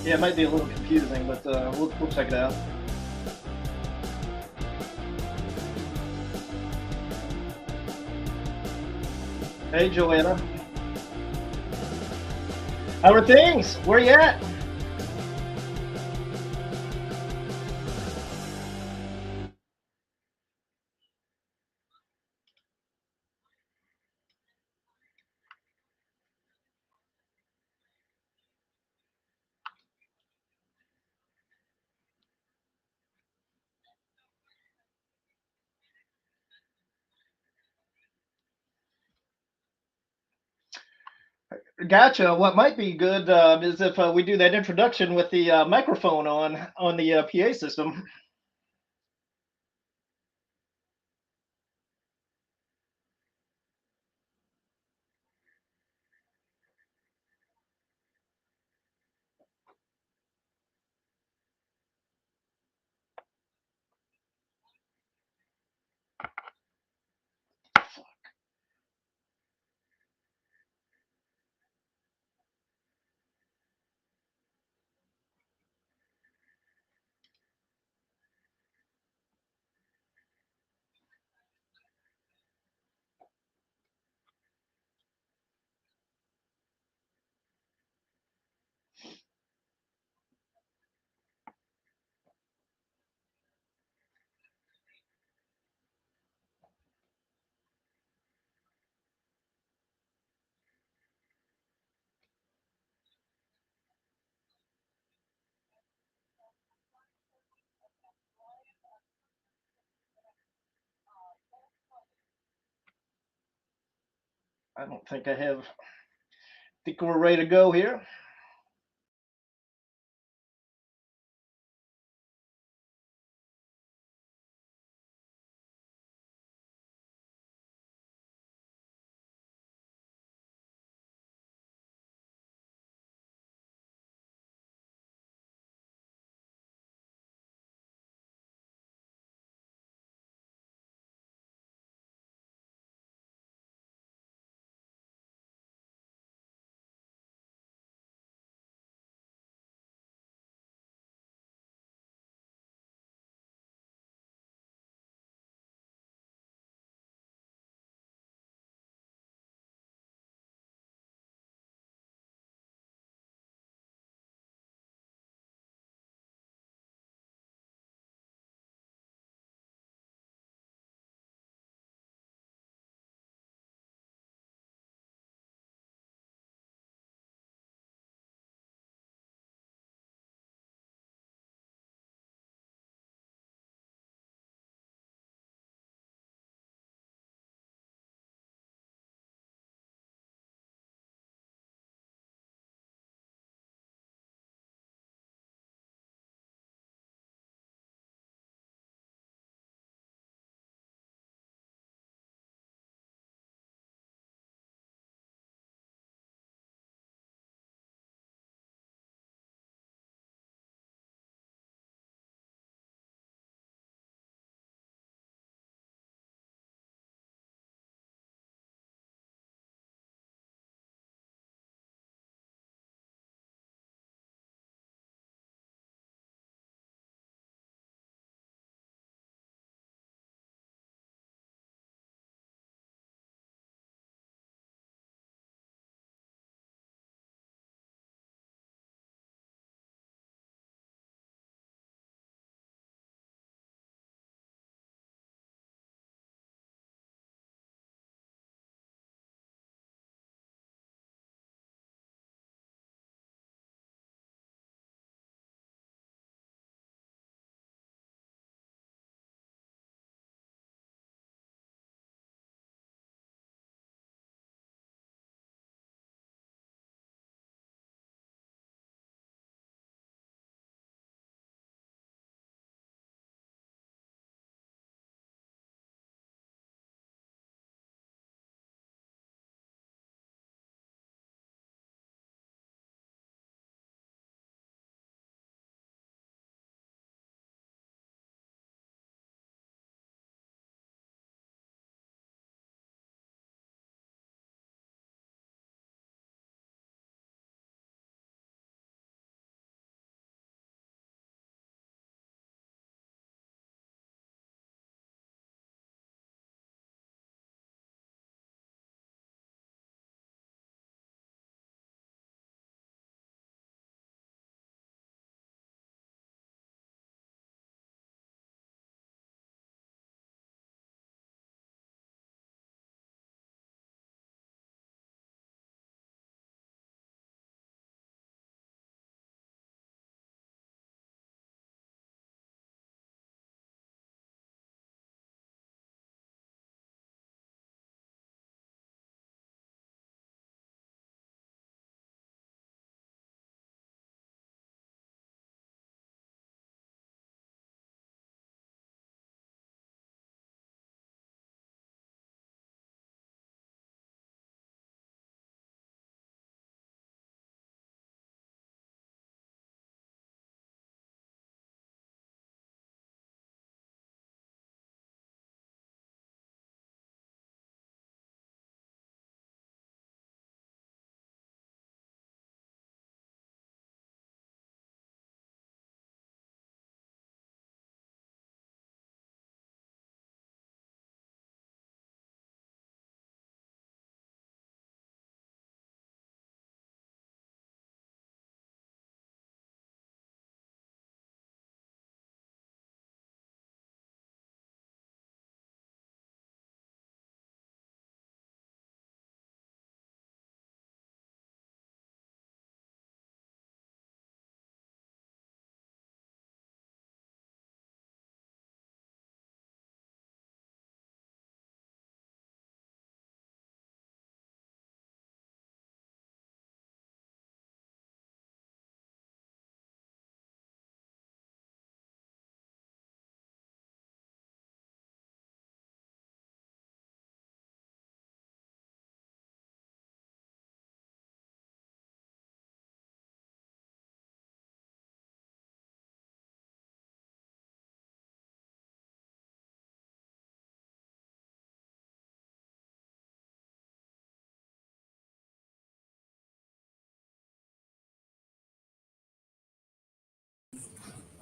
Yeah, it might be a little confusing, but we'll check it out. Hey, Joanna. How are things? Where you at? Gotcha. What might be good is if we do that introduction with the microphone on the PA system. I don't think I have. Think we're ready to go here.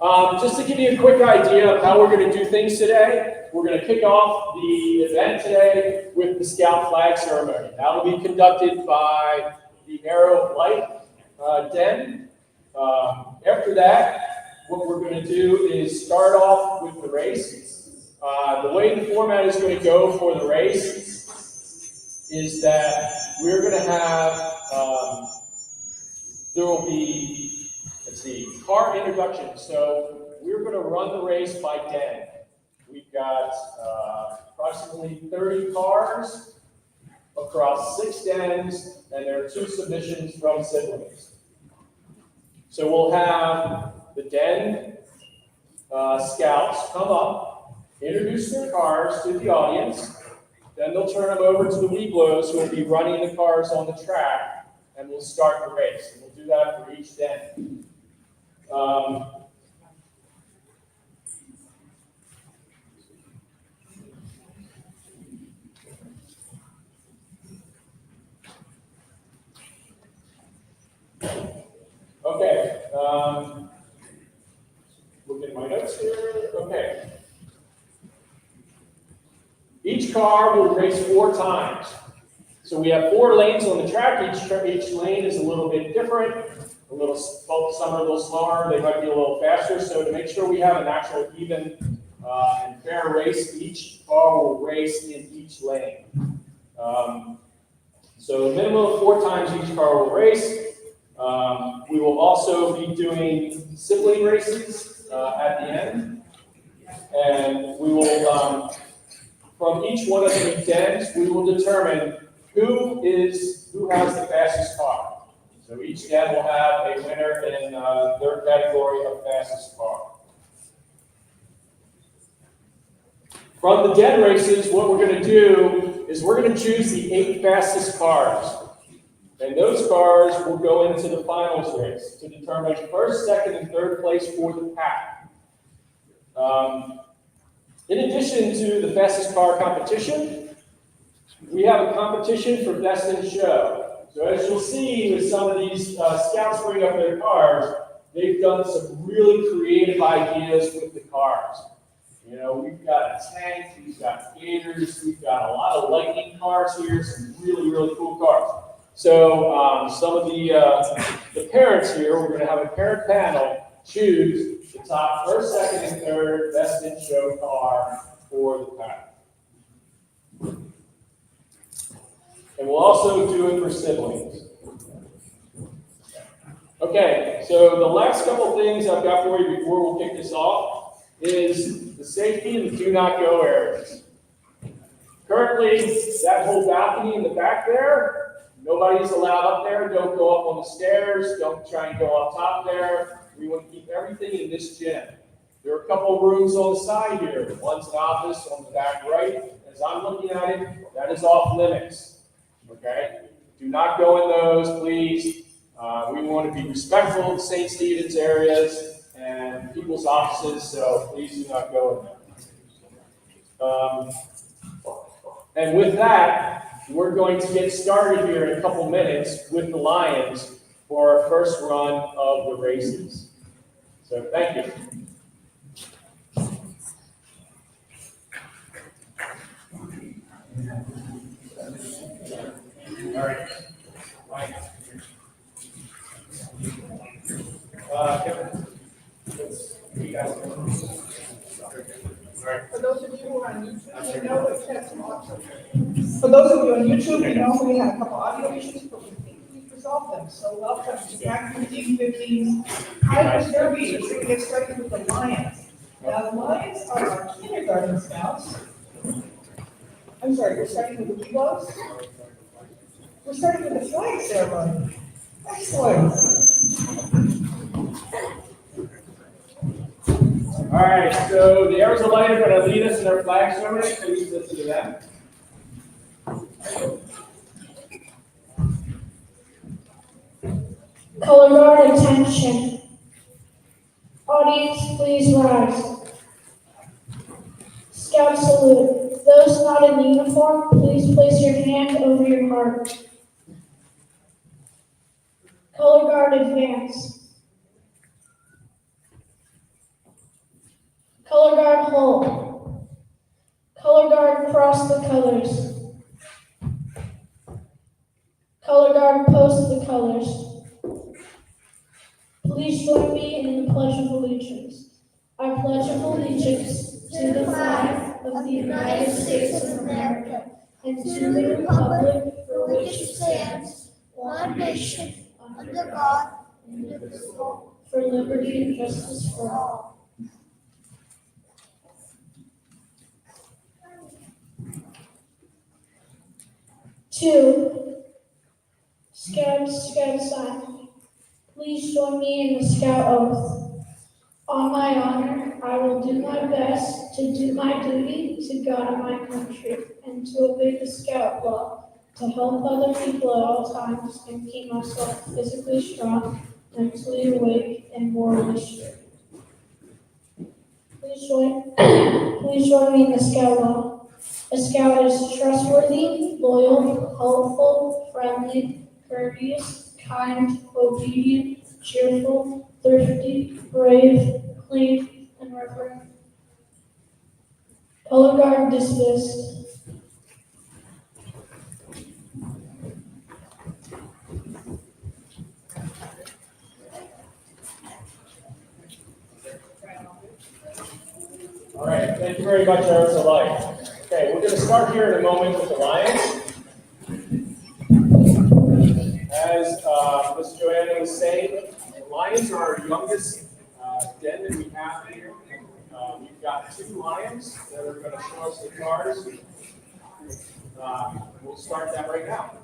Just to give you a quick idea of how we're going to do things today, we're going to kick off the event today with the Scout flag ceremony. That will be conducted by the Arrow of Light Den. After that, what we're going to do is start off with the race. The way the format is going to go for the race is that we're going to have, there will be, let's see, car introduction. So we're going to run the race by den. We've got approximately 30 cars across 6 dens, and there are 2 submissions from siblings. So we'll have the den scouts come up, introduce their cars to the audience, then they'll turn them over to the Weeblos who will be running the cars on the track, and we'll start the race. And we'll do that for each den. Okay, look at my notes here. Okay. Each car will race 4 times. So we have 4 lanes on the track. Each lane is a little bit different. Some are a little slower. They might be a little faster. So to make sure we have an actual even and fair race, each car will race in each lane. So a minimum of 4 times each car will race. We will also be doing sibling races at the end. And we will, from each one of the dens, we will determine who has the fastest car. So each den will have a winner in their category of fastest car. From the den races, what we're going to do is we're going to choose the 8 fastest cars. And those cars will go into the finals race to determine 1st, 2nd, and 3rd place for the pack. In addition to the fastest car competition, we have a competition for best in show. So as you'll see with some of these scouts bring up their cars, they've done some really creative ideas with the cars. You know, we've got a tank, we've got gators, we've got a lot of lightning cars here, some really, really cool cars. So some of the parents here, we're going to have a parent panel choose the top 1st, 2nd, and 3rd best in show car for the pack. And we'll also do it for siblings. Okay, so the last couple things I've got for you before we'll kick this off is the safety and the do not go areas. Currently, that whole balcony in the back there, nobody's allowed up there. Don't go up on the stairs. Don't try and go up top there. We want to keep everything in this gym. There are a couple of rooms on the side here. One's an office on the back right. As I'm looking at it, that is off limits. Okay? Do not go in those, please. We want to be respectful of St. Stephen's areas and people's offices, so please do not go in there. And with that, we're going to get started here in a couple minutes with the Lions for our first run of the races. So thank you. All right. For those of you who are on YouTube, we know we've had some audio. For those of you on YouTube, we know we had a couple audio issues, but we think we've resolved them. So welcome to Pack 1515 Pinewood Derby. We're going to get started with the Lions. Now the Lions are our kindergarten scouts. I'm sorry, we're starting with the Weeblos. We're starting with the flag ceremony. Excellent. All right, so the Arrows of Light are going to lead us in our flag ceremony. Please listen to them. Color guard attention. Audience, please rise. Scout salute. Those not in uniform, please place your hand over your heart. Color guard advance. Color guard hold. Color guard cross the colors. Color guard post the colors. Please join me in the Pledge of Allegiance. I pledge allegiance to the flag of the United States of America and to the republic for which it stands, one nation, under God, indivisible, for liberty and justice for all. Two, Scout sign. Please join me in the Scout oath. On my honor, I will do my best to do my duty to God and my country, and to obey the Scout law, to help other people at all times, and keep myself physically strong, mentally awake, and morally straight. Please join me in the Scout law. A Scout is trustworthy, loyal, helpful, friendly, courteous, kind, obedient, cheerful, thrifty, brave, clean, and reverent. Color guard dismissed. All right, thank you very much, Arts Alike. Okay, we're going to start here in a moment with the Lions. As Ms. Joanna was saying, the Lions are our youngest den that we have here. We've got 2 lions that are going to show us the cars. We'll start that right now.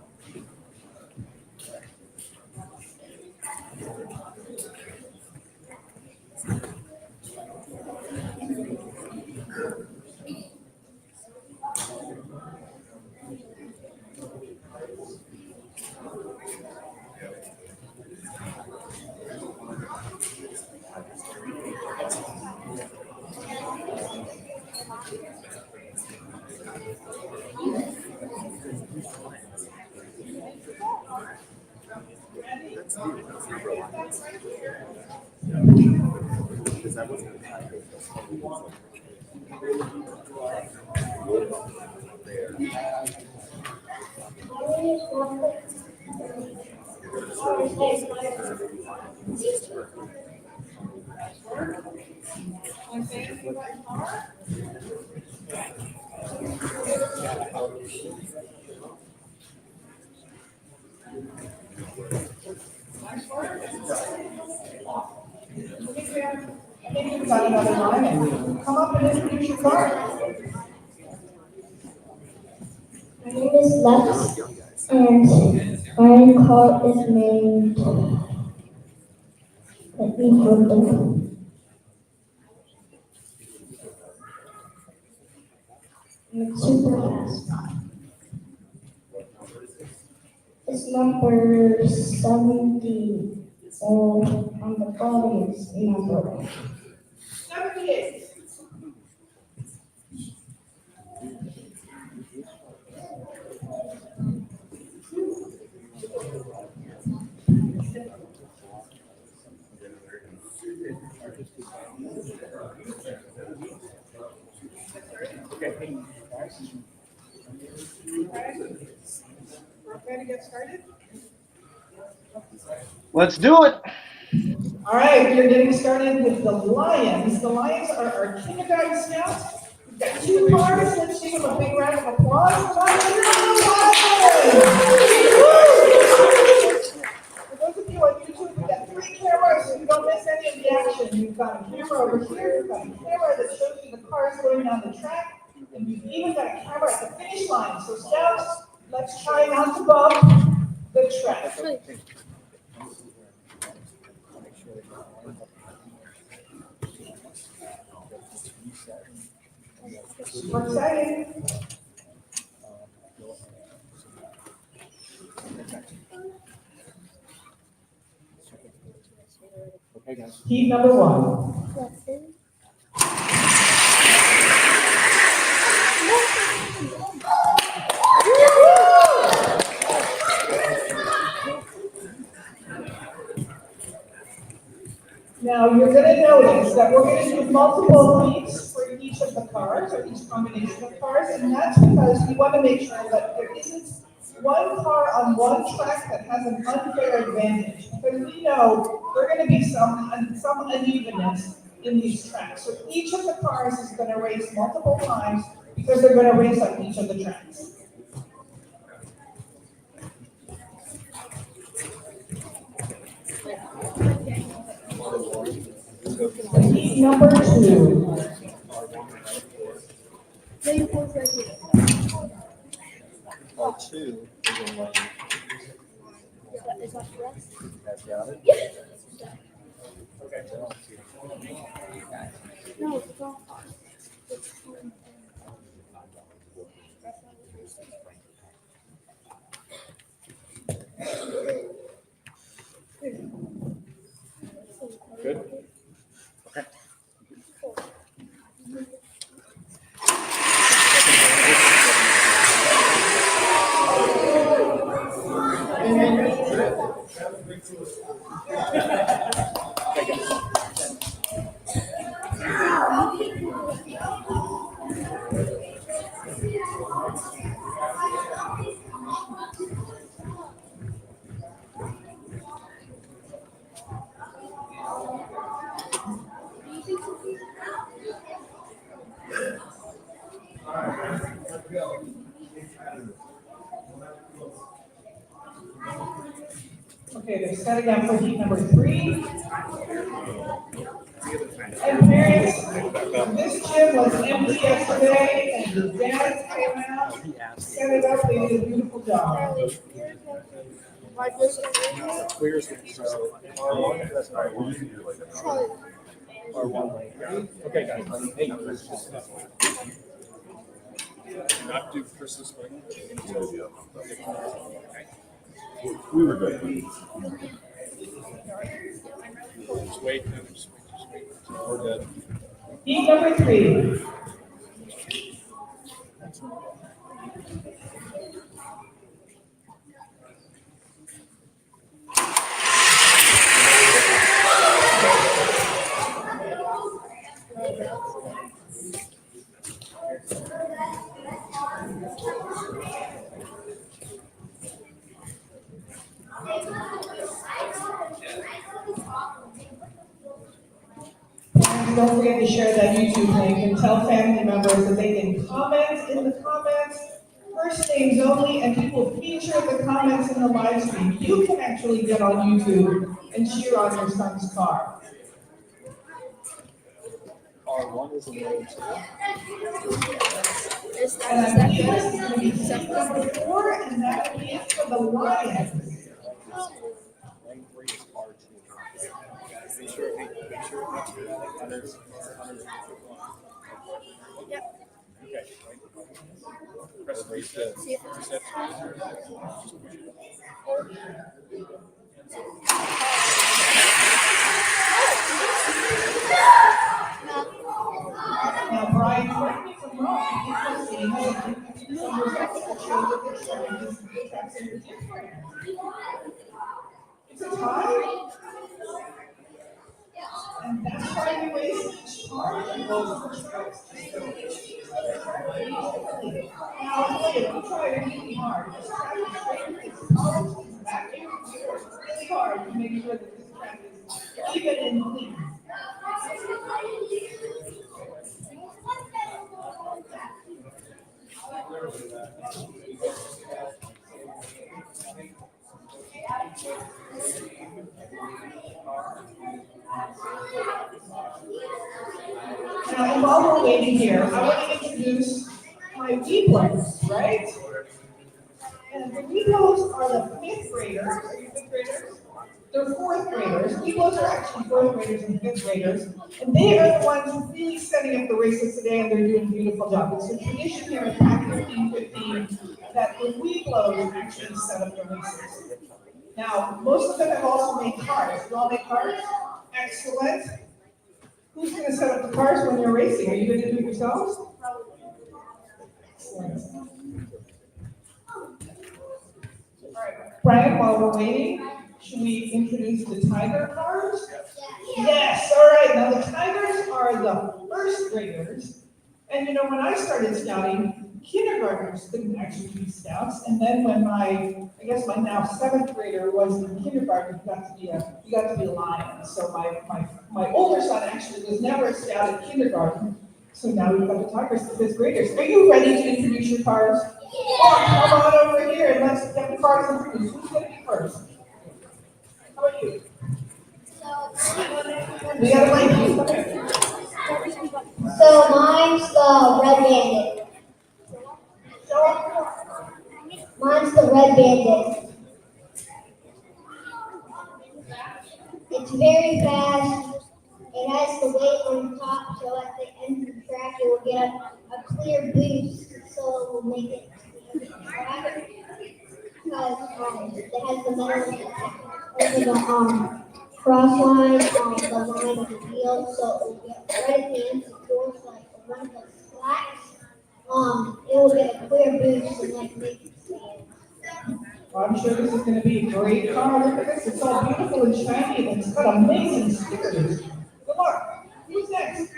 I think we've got another lion. Come up and introduce your car. My name is Lex, and my car is named. Let me hold them. It's super fast. It's number 70. So on the body is number 78. Ready to get started? Let's do it. All right, we are getting started with the Lions. The Lions are our kindergarten scouts. We've got 2 cars. Let's give them a big round of applause. For those of you on YouTube, we've got 3 cameras, so you don't miss any of the action. We've got a camera over here. We've got a camera that shows you the cars going down the track. And we've even got a camera at the finish line. So scouts, let's try not to bump the track. Super exciting. Okay, guys. Heat number 1. Now, you're going to notice that we're going to do multiple heats for each of the cars, or each combination of cars, and that's because we want to make sure that there isn't one car on one track that has an unfair advantage. Because we know there are going to be some unevenness in these tracks. So each of the cars is going to race multiple times because they're going to race on each of the tracks. Heat number 2. R2 is in lane. Is that for us? That's got it. No, it's not. Good. Okay, they're setting up for heat number 3. And parents, this gym was empty yesterday, and the dads came out, set it up, they did a beautiful job. Where's the R1? That's R1. R1. Okay, guys. Hey, not do Christmas swing. We were good. Just wait. We're good. Heat number 3. And don't forget to share that YouTube link and tell family members that they can comment in the comments, first names only, and we will feature the comments in the live stream. You can actually get on YouTube and cheer on your son's car. R1 is in lane 2. And I believe this is going to be seat number 4, and that will be it for the Lions. Lane 3 is R2. Make sure others. Yep. Okay. Press reset. See if Reset. Now, Brian, correct me if I'm wrong, because he has some results that show that they're showing this tracks in the different. It's a tie. And that's why we race each car and those tracks. Now, I'll tell you, don't try it really hard. This track is straight, it's polished, it's vacuum, it's really hard to make sure that this track is even and clean. Now, and while we're waiting here, I want to introduce my Weeblers, right? And the Weeblers are the 5th graders. Are you 5th graders? They're 4th graders. Weeblers are actually 4th graders and 5th graders. And they are the ones really setting up the races today, and they're doing a beautiful job. It's a tradition here at Pack 1515 that the Weeblers actually set up the races. Now, most of them have also made cars. You all make cars? Excellent. Who's going to set up the cars when you're racing? Are you going to do it yourselves? Excellent. All right, Brian, while we're waiting, should we introduce the Tiger cars? Yes, all right, now the Tigers are the first graders. And you know, when I started scouting, kindergartners couldn't actually be scouts. And then when I guess my now seventh grader was in kindergarten, he got to be a lion. So my older son actually was never a scout at kindergarten. So now we've got the Tigers, the fifth graders. Are you ready to introduce your cars? Come on over here and let's get the cars introduced. Who's going to be first? How about you? We got a lady. Okay. So mine's the red bandit. Mine's the red bandit. It's very fast. It has the weight on top, so at the end of the track, it will get a clear boost, so it will make it track. Because it has the metal over the cross line on the line of the wheel, so it will get right at the end of the course, like one of the slacks. It will get a clear boost and like make it stand. Well, I'm sure this is going to be a great car. Look at this. It's all beautiful and shiny, and it's got amazing stickers. Good luck. Who's next?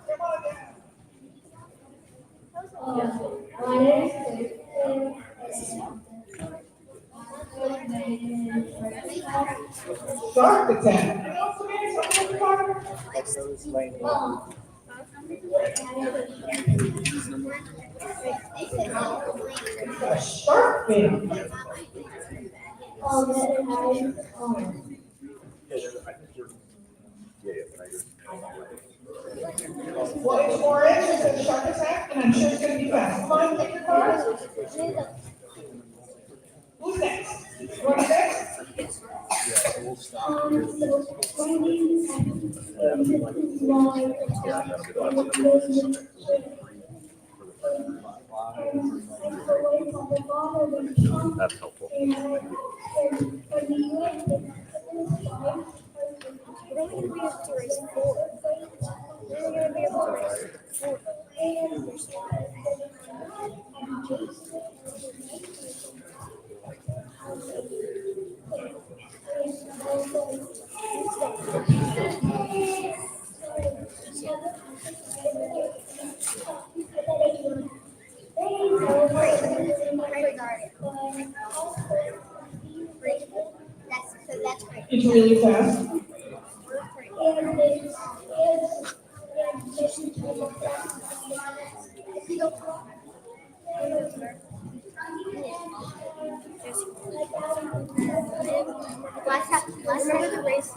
Come on down. My name Shark Attack. You know, something about a shark fin. Well, it's orange, it says Shark Attack, and I'm sure it's going to be fast. Come on, take your car. Who's next? You want to next? That's helpful. We're only going to be able to race 4. We're only going to be able to race 4. That's great. It's really fast. Remember the race?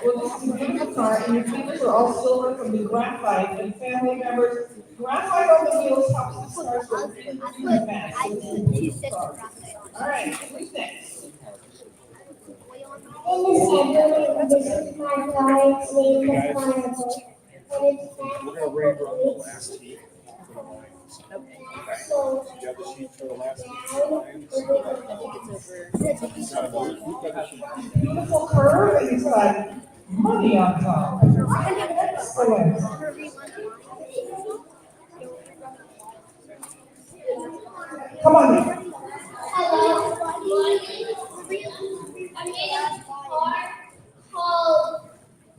Well, this is a beautiful car, and your fingers are all silver from the graphite, and family members. Graphite on the wheels helps the cars go really fast. All right, who's next? This is my guide's name, the Pinewood. And it's We're gonna rerun the last heat for the Lions. so Do you have the sheet for the last heat for the Lions? Beautiful curve, and it's got money on top. Excellent. Come on now. hello. I made a car called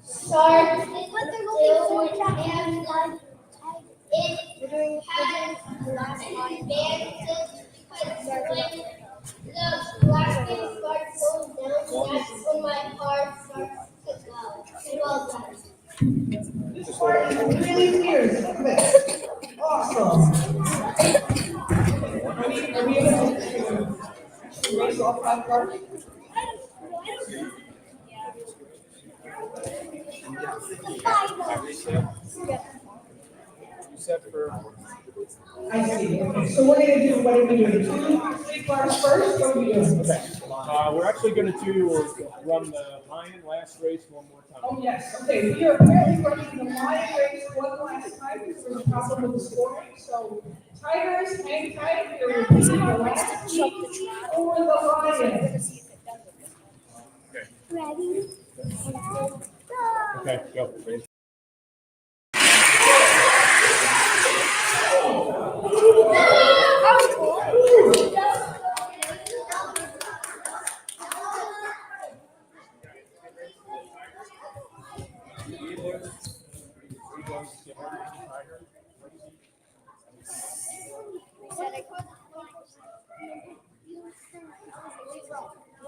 Shark Bill, and it has advances because when the black and start going down, that's when my car starts to go. Well done. This car is really fierce. Look at this. Awesome. Are we able to race all 5 cars? You said for I see. Okay, so we're gonna do, what are we doing? 2, 3 cars first? What are we doing? we're actually gonna run the Lion last race one more time. Oh, yes. Okay, we are apparently running the Lion race one last time because there's a problem with the scoring. So Tigers, hang tight. We're repeating the last heat over the Lions. Ready? Okay, go. One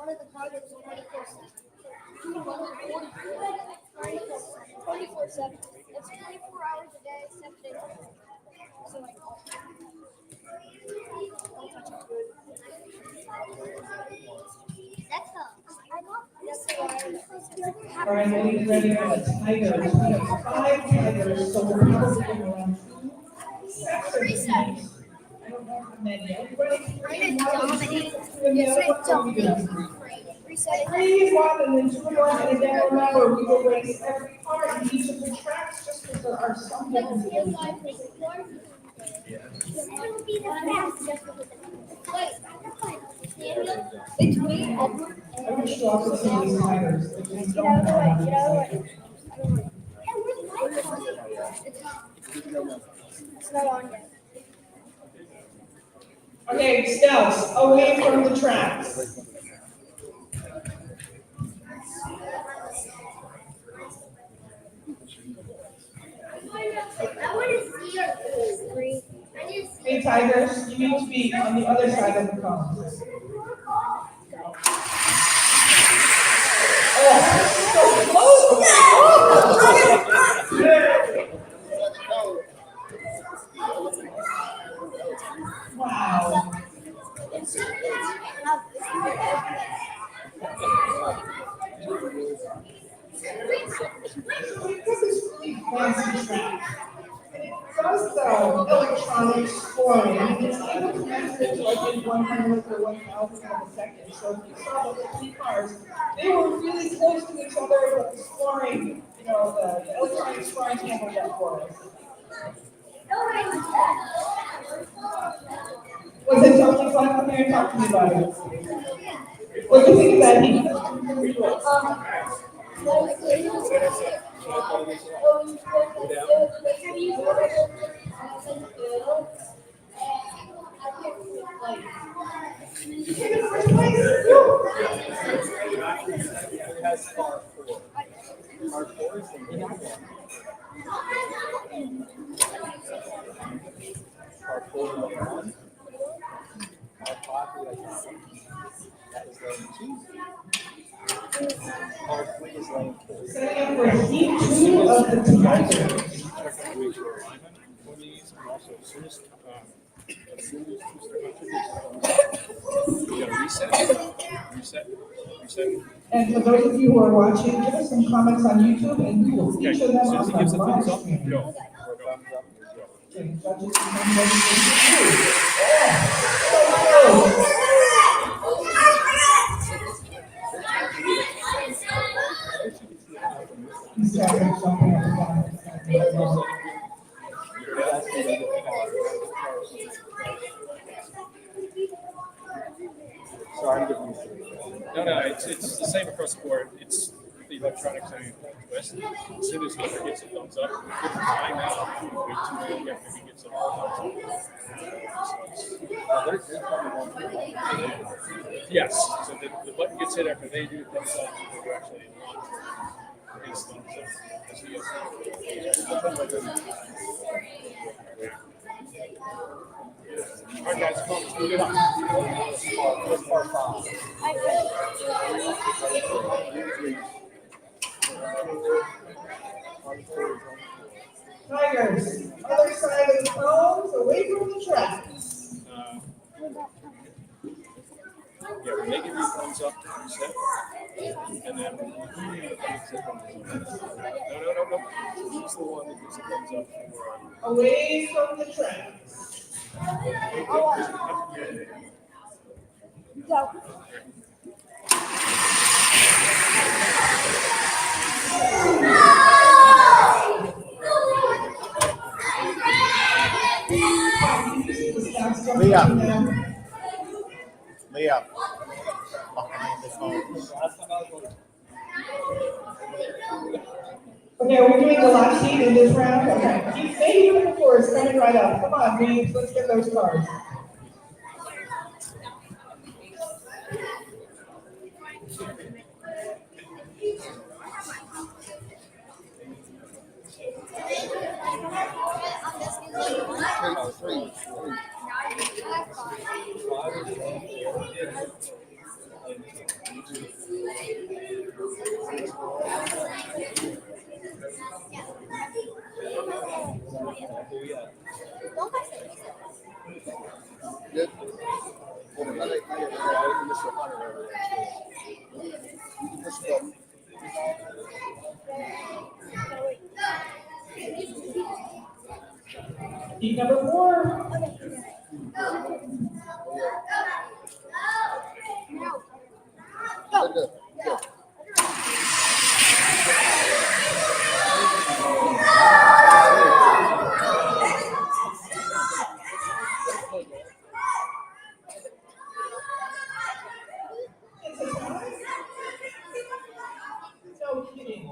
of the targets was 24/7. It's 24 hours a day, 7 days a week. So like, don't touch it. That's All right, ladies, ready for the tigers. We have 5 tigers, so we're probably going around 2 sets of these. I don't know how many. Everybody, Three, one, and then 2 and 1, and again, remember, we will race every car in each of the tracks just because there are some differences. It's me, Edward. I wish you all could see these tigers. They just Get don't out of the way, have get out of the way. It's not on yet. Okay, Scouts, away from the tracks. Hey, tigers, you need to be on the other side of the cone. Wow. Fancy track. Does the electronic scoring, it's able to measure it like in 100th or 1,000th of a second. So if you saw the 3 cars, they were really close to each other, but the scoring, the electronic scoring handled that for us. Was it totally fun? Come here and talk to me about it. What do you think of that, Heath? Setting up for heat 2 of the tigers. And for those of you who are watching, give us some comments on YouTube and we will feature them on the live stream. Okay, judges, come ready for heat 2. He's having something up and down. No, it's the same across the board. It's the electronics on twist. As soon as Hunter gets a thumbs up, give the timeout. Wait too long after he gets a thumbs up. Yes, so the button gets hit after they do thumbs up. They're actually in line. His thumbs up. As he is. All right, guys, come on, let's move it up. Tigers, other side of the cones, away from the tracks. Yeah, when they give you a thumbs up, reset, and then no. She's the one that gives a thumbs up for. Away from the tracks. Go. Leah. Behind the cones. Okay, are we doing the last heat in this round? Okay. Keep staying before it's coming right up. Come on, Reeves, let's get those cards. Heat number 4. No kidding.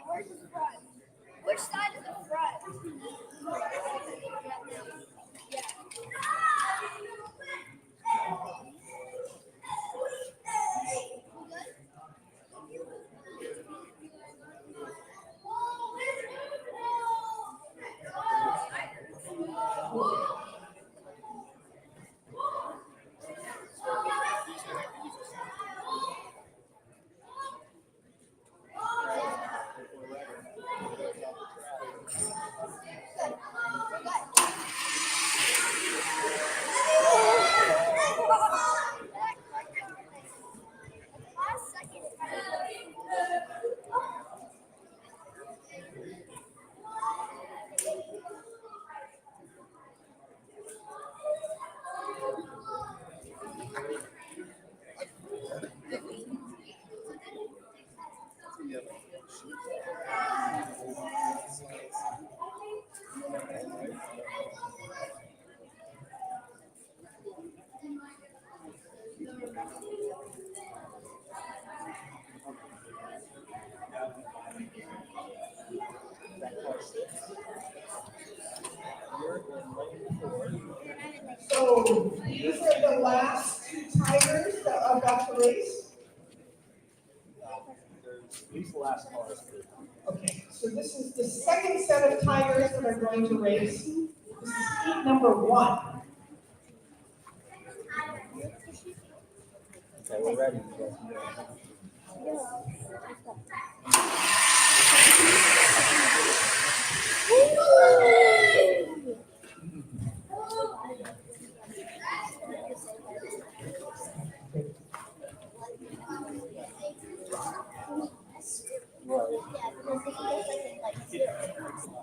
Where's the front? Which side is the front? Yeah. Last second. So these are the last 2 tigers that I've got to race. These last cars. Okay, so this is the second set of tigers that are going to race. This is heat number 1. Okay, we're ready.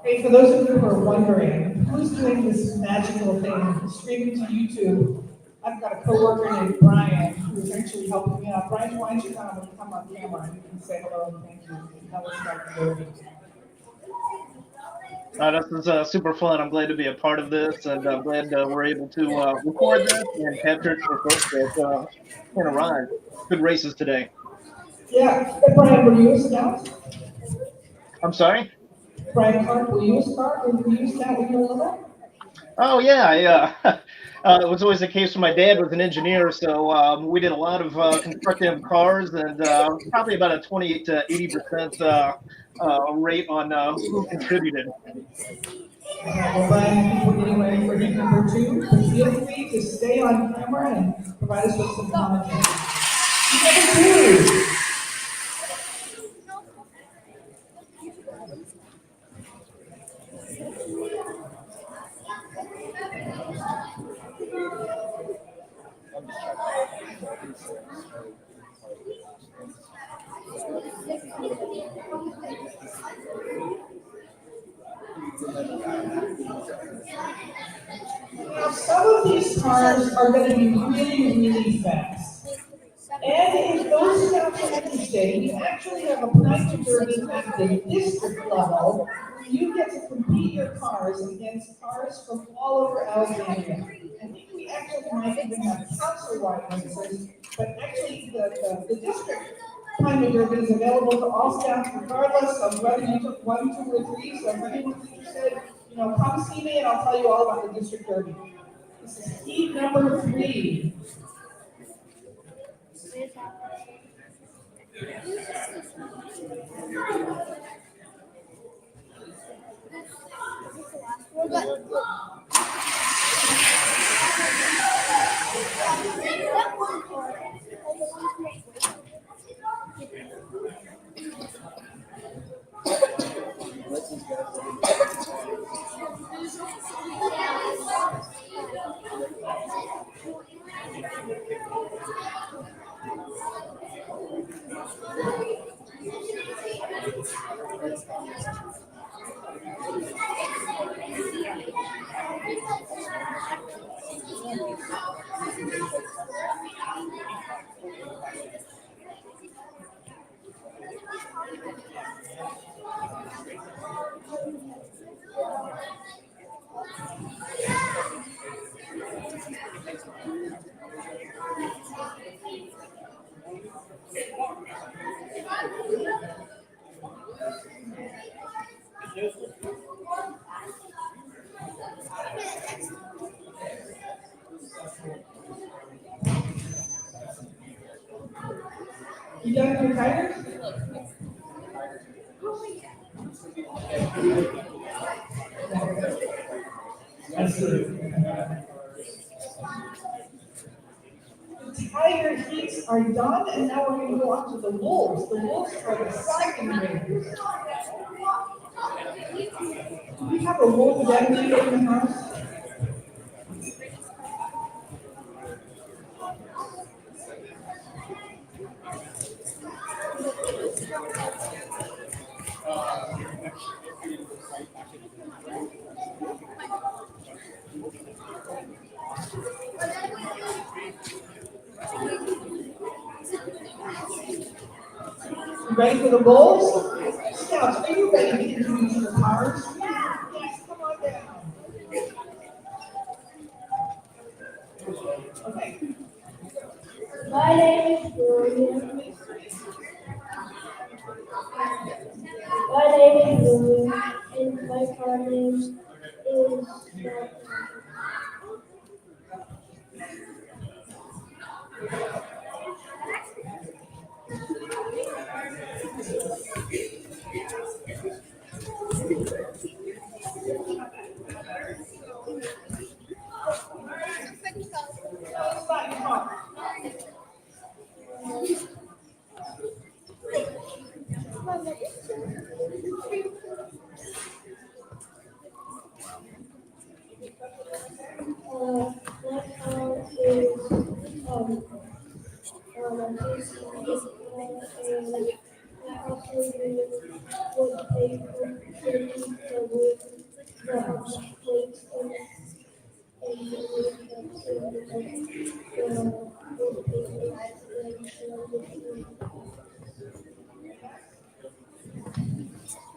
Hey, for those of you who are wondering, who's doing this magical thing, streaming to YouTube? I've got a coworker named Brian who's actually helping me out. Brian, why don't you come on camera and you can say hello and thank you. Now we'll start the derby. This is super fun. I'm glad to be a part of this, and I'm glad we're able to record this and capture it for folks that can arrive. Good races today. Yeah, hey, Brian, were you a scout? I'm sorry? Brian Clark, were you a scout? Were you a scout when you were little? Oh, yeah. It was always the case when my dad was an engineer, so we did a lot of constructing cars, and probably about a 28 to 80% rate on who contributed. Well, Brian, I think we're getting ready for heat number 2. But feel free to stay on camera and provide us with some commentary. Heat number 2. cars are gonna be really, really fast. And if those scouts are interested, we actually have a private derby at the district level. You get to compete your cars against cars from all over Alexandria. I think we actually might even have council-wide races, but actually the district Pinewood Derby is available to all scouts regardless of whether you took 1, 2, or 3. So if anyone's interested, come see me and I'll tell you all about the district derby. This is heat number 3. You done with your tires? That's good. The tire heats are done, and now we're going to go on to the wolves. The wolves are the second race. Do we have a wolf dedicated in the house? You ready for the wolves? Scouts, are you ready to introduce your cars? Yes, come on down. Okay. My name is William. My name is William, and my car name is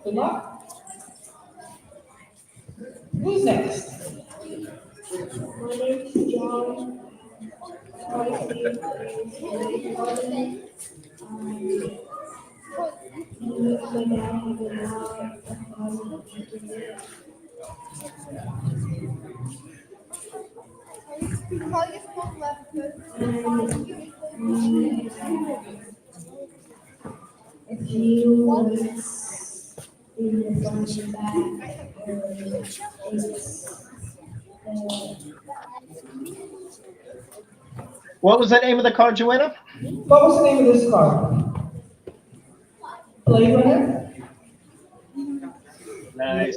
Good luck. Who's next? My name is John. My name is Jordan. If you was in the front back, What was the name of the car, Joanna? What was the name of this car? Blade Runner? Nice.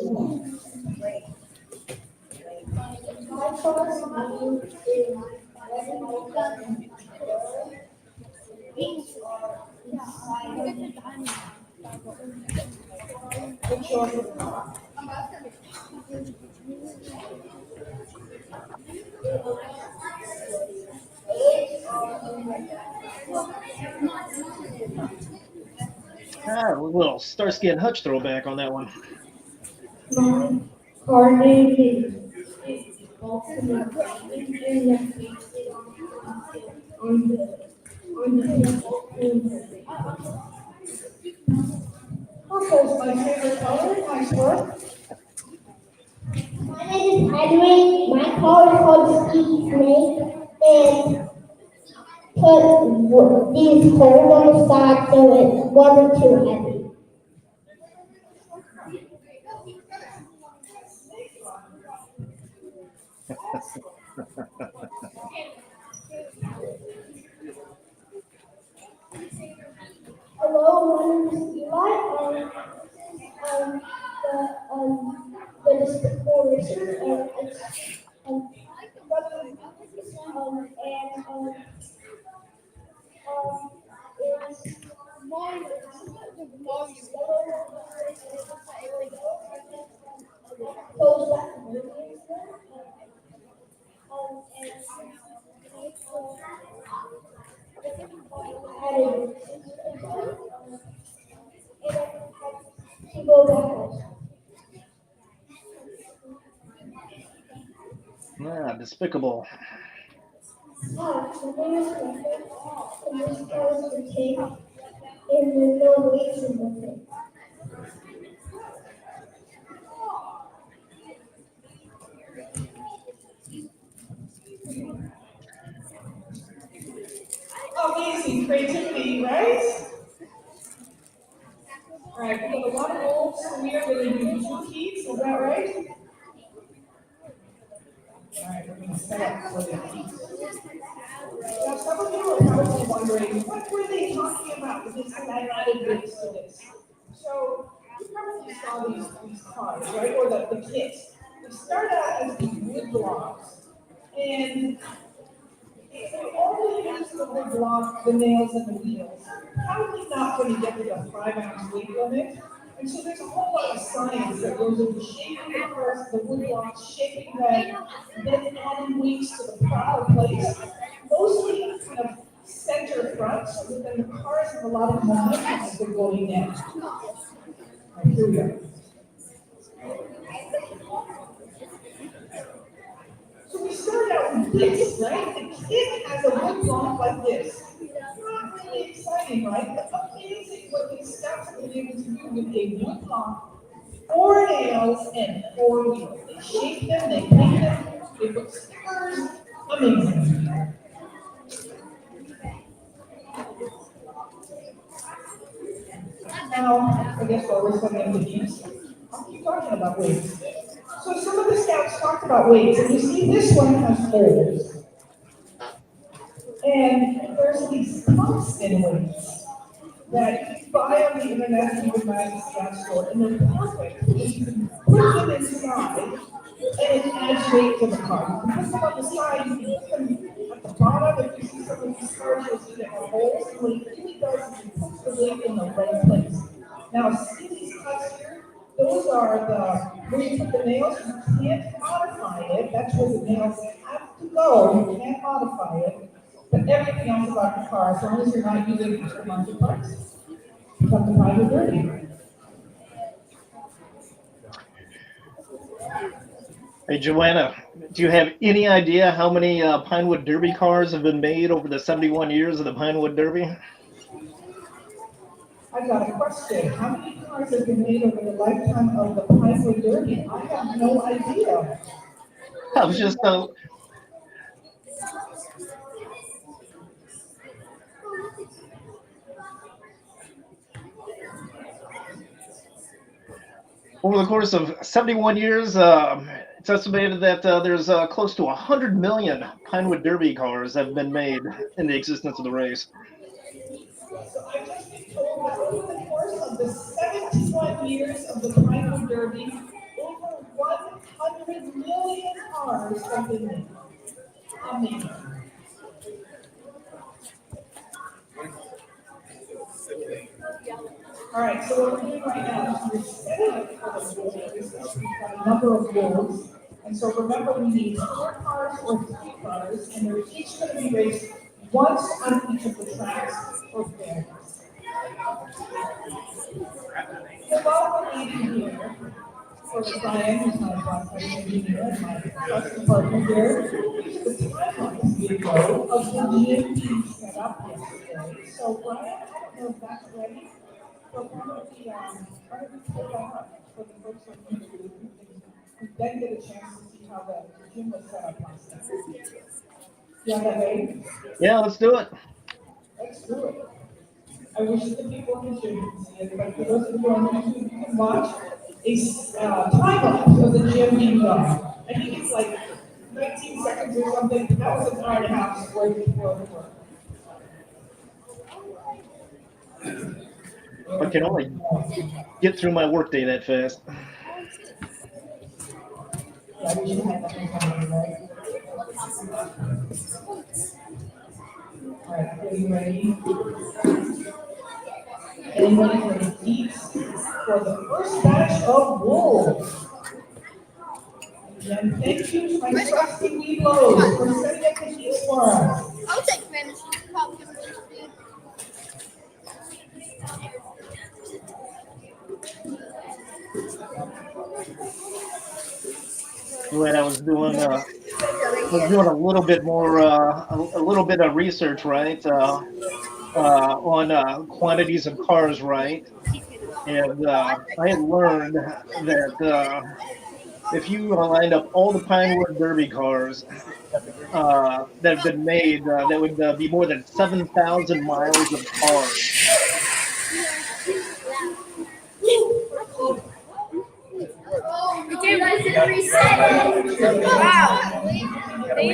a little Starsky and Hutch throwback on that one. My car name is Baltimore and Purple's my favorite color. Nice work. My name is Edwin. My car is called Ski Snake, and put these holes on the side so it wasn't too heavy. Hello, my name is Eli. Um, the district court racer, um, it's mine. Goes back. Ah, despicable. Amazing creativity, right? All right, we got a lot of goals, so we are going to do 2 heats, is that right? All right, we're going to set up for the heats. Now, some of you are probably wondering, what were they talking about with this added weights to this? So, you probably saw these cars, right, or the kits. They start out as these wood blocks, and if we only use the wood block, the nails, and the wheels, probably not going to get to the 5-ounce weight limit. And so there's a whole lot of science that goes into shaping the cars, the wood blocks, shaping them, then adding weights to the proper place. Mostly kind of center front, so that then the cars have a lot of momentum as they're going down. All right, here we go. So we start out with this, right? The kit has a wood block like this. Not really exciting, right? But amazing what these scouts have been able to do with a wood block, 4 nails, and 4 wheels. They shape them, they paint them, they put stickers. Amazing. Now, I guess while we're studying the beats, I'll keep talking about weights. So some of the scouts talked about weights, and you see this one has holes. And there's these tungsten weights that you can buy on the internet and you can buy at the scout store, and they're perfect because you can put them inside and it adds weight to the car. You can put them on the side, you can put them at the bottom. If you see some of these cars, you'll see they have holes, and what it really does is it puts the weight in the right place. Now, see these cuts here? Those are where you put the nails. You can't modify it. That's where the nails have to go. You can't modify it. But everything else about the car, as long as you're not using aftermarket parts, Cub Panewood Derby. Hey, Joanna, do you have any idea how many Pinewood Derby cars have been made over the 71 years of the Pinewood Derby? I've got a question. How many cars have been made over the lifetime of the Pinewood Derby? I have no idea. I was just over the course of 71 years, it's estimated that there's close to 100 million Pinewood Derby cars have been made in the existence of the race. So I've just been told that over the course of the 71 years of the Pinewood Derby, over 100 million cars have been made. Amazing. All right, so what we're doing right now is we're setting up for the races. We've got a number of rules. And so remember, we need 4 cars or 3 cars, and they're each going to be raced once on each of the tracks or fairways. So while we're eating here, for Brian, who's my boss, engineer, my trusted partner here, the timeline video of the GMP set up yesterday. So Brian, I don't know if that's ready, but why don't we pull that up for the folks on YouTube, and then get a chance to see how the gym was set up last night. You have that ready? Yeah, let's do it. Let's do it. I wish the people on the gym could see it, but for those of you on YouTube, you can watch a time lapse of the gym being done. I think it's like 19 seconds or something. That was an hour and a half worth of work. I can only get through my workday that fast. Yeah, we should have that in time, right? All right, are you ready? Anybody for the heats for the first batch of wolves? And thank you to my trusty Weeblos for setting up the heats for us. I'll take Spanish. When I was doing a little bit more, a little bit of research, right, on quantities of cars, right, and I had learned that if you lined up all the Pinewood Derby cars that have been made, that would be more than 7,000 miles of cars. Wow. They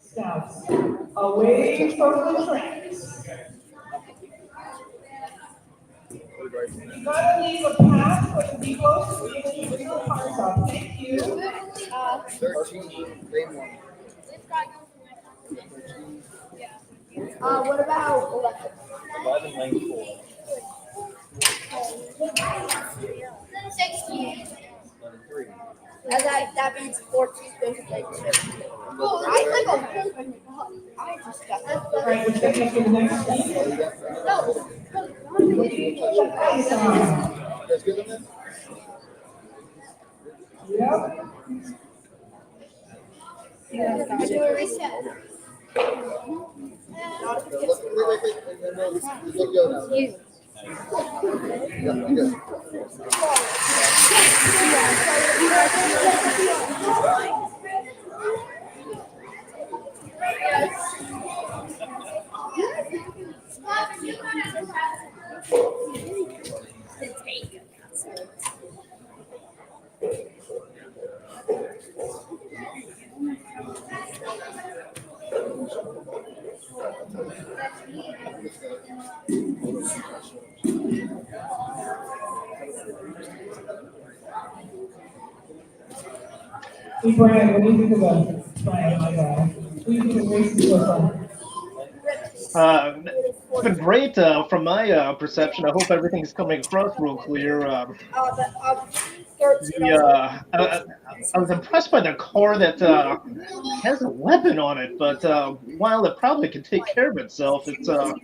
Scouts, away from the tracks. You gotta leave a path for the people to be able to bring their cars up. Thank you. 13, lane 1. What about 11? 11, lane 4. 16. 3. That means 14 goes to like 2. I think I just got that. All right, we're checking for the next speed. What do you need to check eyes on? That's good enough? Yep. I do a reset. Look good now. Yeah, good. Hey, Brian, what do you think of Brian, my guy? What do you think of racing so far? It's been great from my perception. I hope everything's coming across real clear. I was impressed by the car that has a weapon on it, but while it probably can take care of itself, it's Don't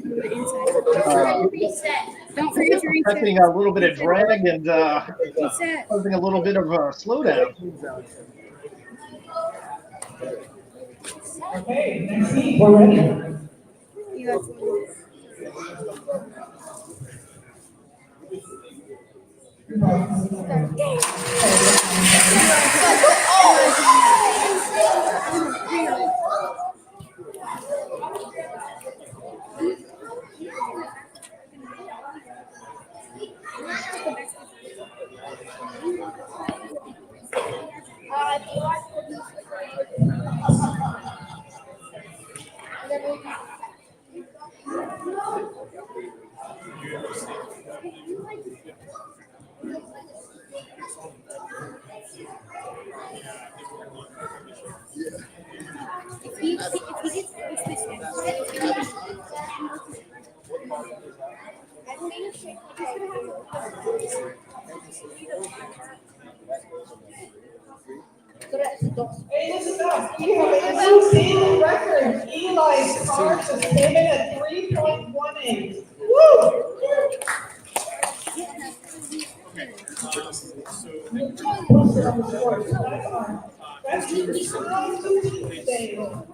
forget to reset. affecting a little bit of drag and Reset. causing a little bit of a slowdown. Okay, next heat, we're ready. You have to- Hey, listen up. We have a new season record. Eli's car just came in at 3.18. Woo! That's Tuesday, 3.18.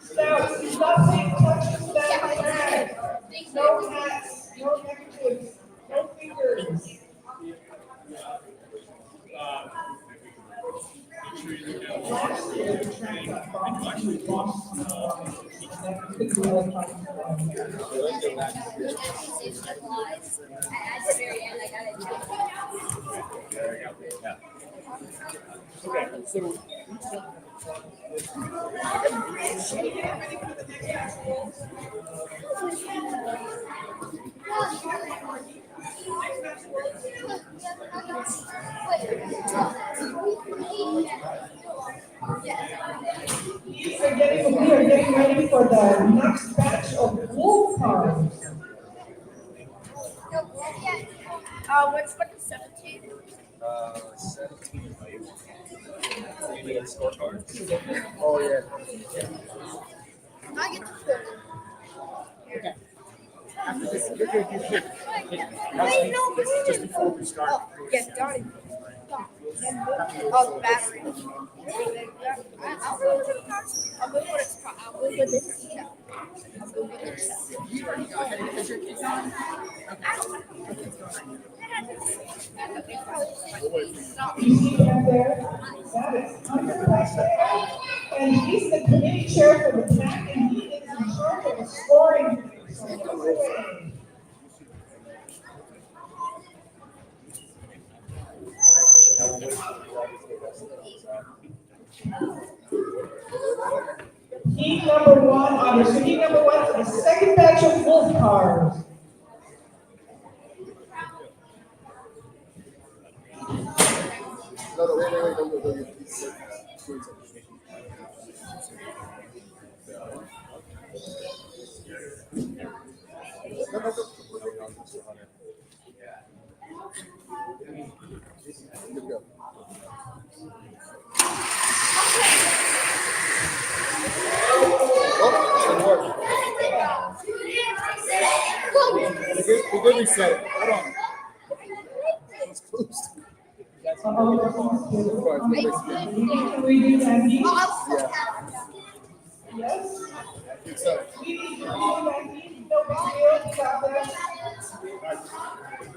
Scouts, nothing touches that flag. No hats, no necklaces, no fingers. Last year, the track got bumped. We lost, could be electronic. Okay, so We are getting ready for the next batch of wolf cars. What's like 17? 17. Maybe a scorecard. Oh, yeah. I get to put okay. After this, you're good. Wait, no, just before we start. Oh, yes, got it. Oh, the battery. I'll go with the cars. I'll go with it. I'll go with this. I'll go with this. You already know that because your kid's on. You see him there? That is unimpressive. And he's the committee chair for the pack, and he is in charge of the scoring. So no way. Heat number one, so heat number one for the second batch of wolf cars. No, wait, don't. Good go. We did reset it. Hold on. It's closed. Can we do that heat? Yeah. Yes?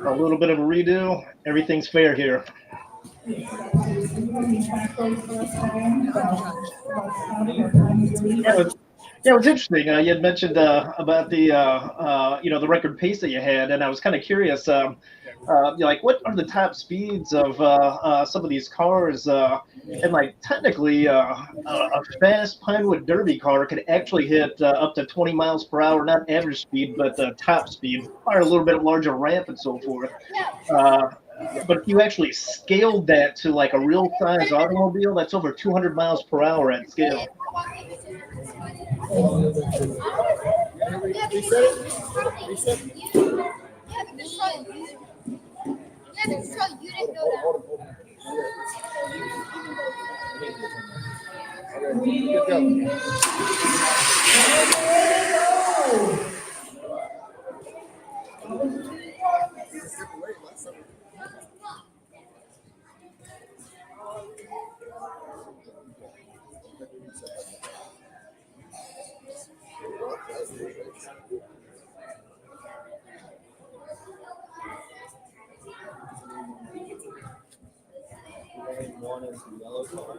A little bit of a redo. Everything's fair here. Yeah, it was interesting. You had mentioned about the the record pace that you had, and I was kind of curious. Like, what are the top speeds of some of these cars? And like, technically, a fast Pinewood Derby car could actually hit up to 20 miles per hour, not average speed, but top speed, require a little bit larger ramp and so forth. But if you actually scaled that to like a real size automobile, that's over 200 miles per hour at scale. One is the yellow color.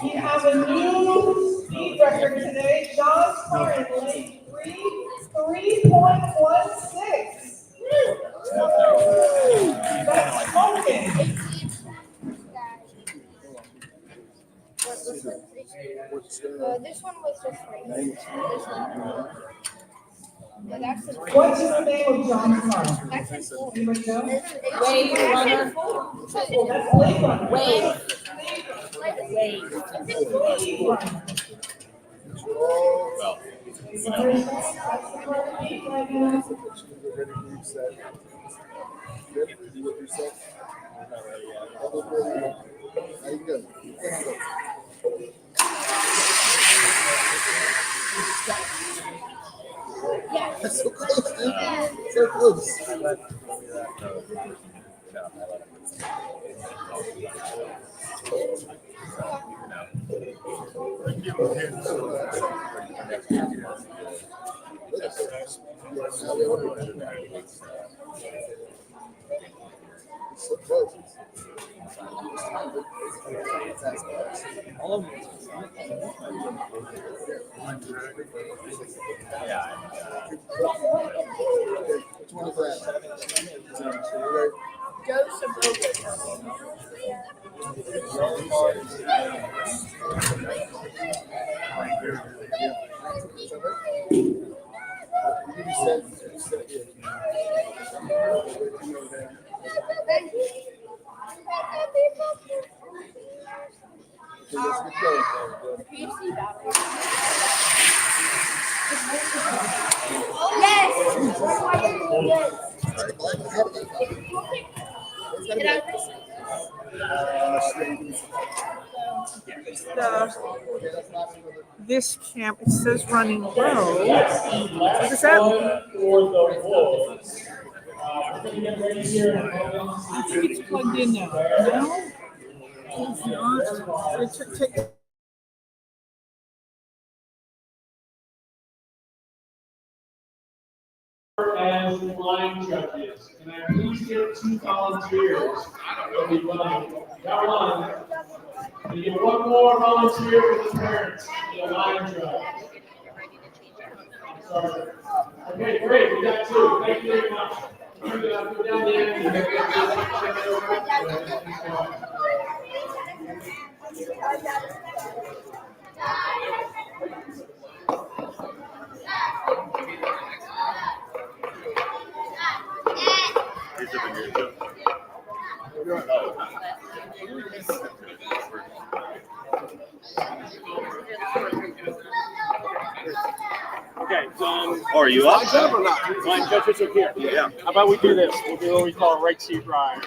We have a new speed record today. John's car in lane 3:3.16. That's smoking. This one was just right. This one. But that's the What's the name of John's car? that's in full. Anybody know? Wave runner. Oh, that's Blade Runner. Wave. Well, That's so close, man. So close. So close. all of them. Yeah. Which one is that? Joe Saboga. This camp, it says running low. What is that? I think it's plugged in now. No? It's not. It took. As the line judges, can I please get 2 volunteers? That'll be fine. Got one. Can you get one more volunteer for the parents, the line judge? Okay, great. We got two. Thank you very much. Go down the end. Okay, Are you up? Line judges are here. Yeah. How about we do this? We'll do what we call a right seat ride.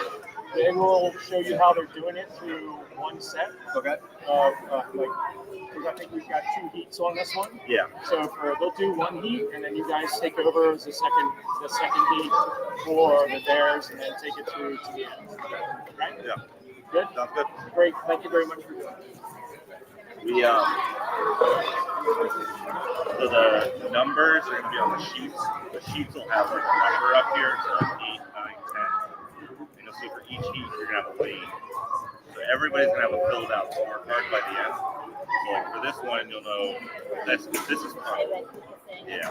They will show you how they're doing it through one set. Okay. Of because I think we've got 2 heats on this one. Yeah. So they'll do 1 heat, and then you guys take over as the second heat for the bears, and then take it through to the end. Right? Yeah. Good. Sounds good. Great. Thank you very much for doing it. We so the numbers are gonna be on the sheets. The sheets will have like a number up here, so like 8, 9, 10. And you'll see for each heat you're gonna have a lane. So everybody's gonna have a filled out scorecard by the end. So like for this one, you'll know this is fun. Yeah.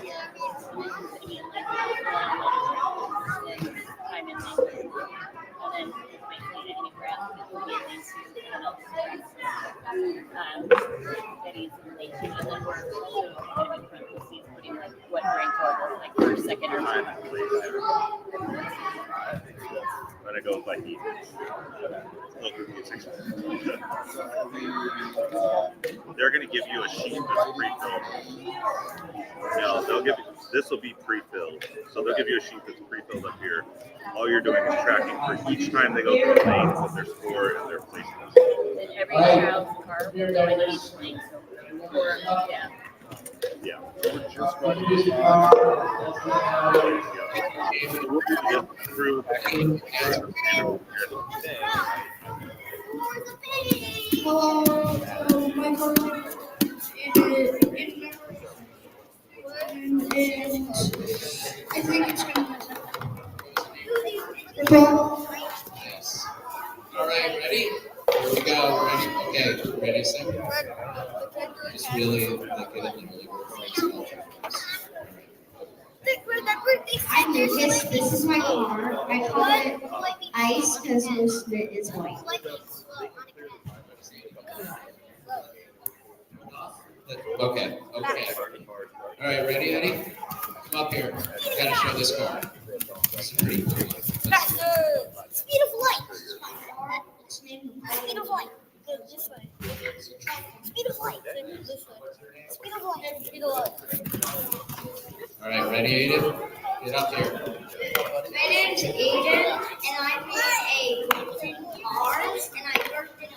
What rank order, like first, second, or third. Then it goes by heat. They're going to give you a sheet that's pre-filled. No, they'll give you, this will be pre-filled. So they'll give you a sheet that's pre-filled up here. All you're doing is tracking for each time they go through a lane, what their score and their placement is. And every child's car will go in each lane, so or, yeah. Yeah. Hello, my partner and I think it's gonna Yes. All right, ready? Here we go. Ready? Okay, ready, set. Just really like get in there. I noticed this is my car. I call it ice because most of it is white. Okay. All right, ready, Eddie? Come up here. Gotta show this car. This is pretty cool. Speed of light. Speed of light. Go this way. Speed of light. Go this way. Speed of light. Speed of light. All right, ready, Aiden? Get up here. My name's Aiden, and I made a cars, and I worked in a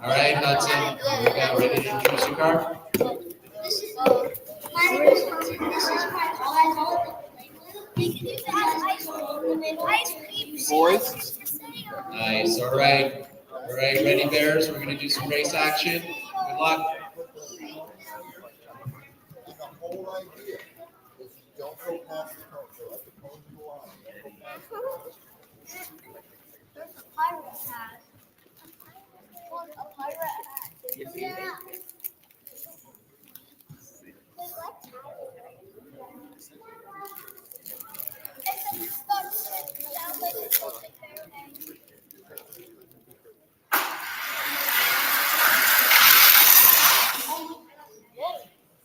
All right, Hudson. Here we go. Ready to introduce your car? This is my name is Hudson. This is my car. I call it Boys. Nice. All right. Ready, Bears? We're gonna do some race action. Good luck. The whole idea is don't go past the cone. So let the cone go on. There's a pirate hat. A pirate hat. Yeah.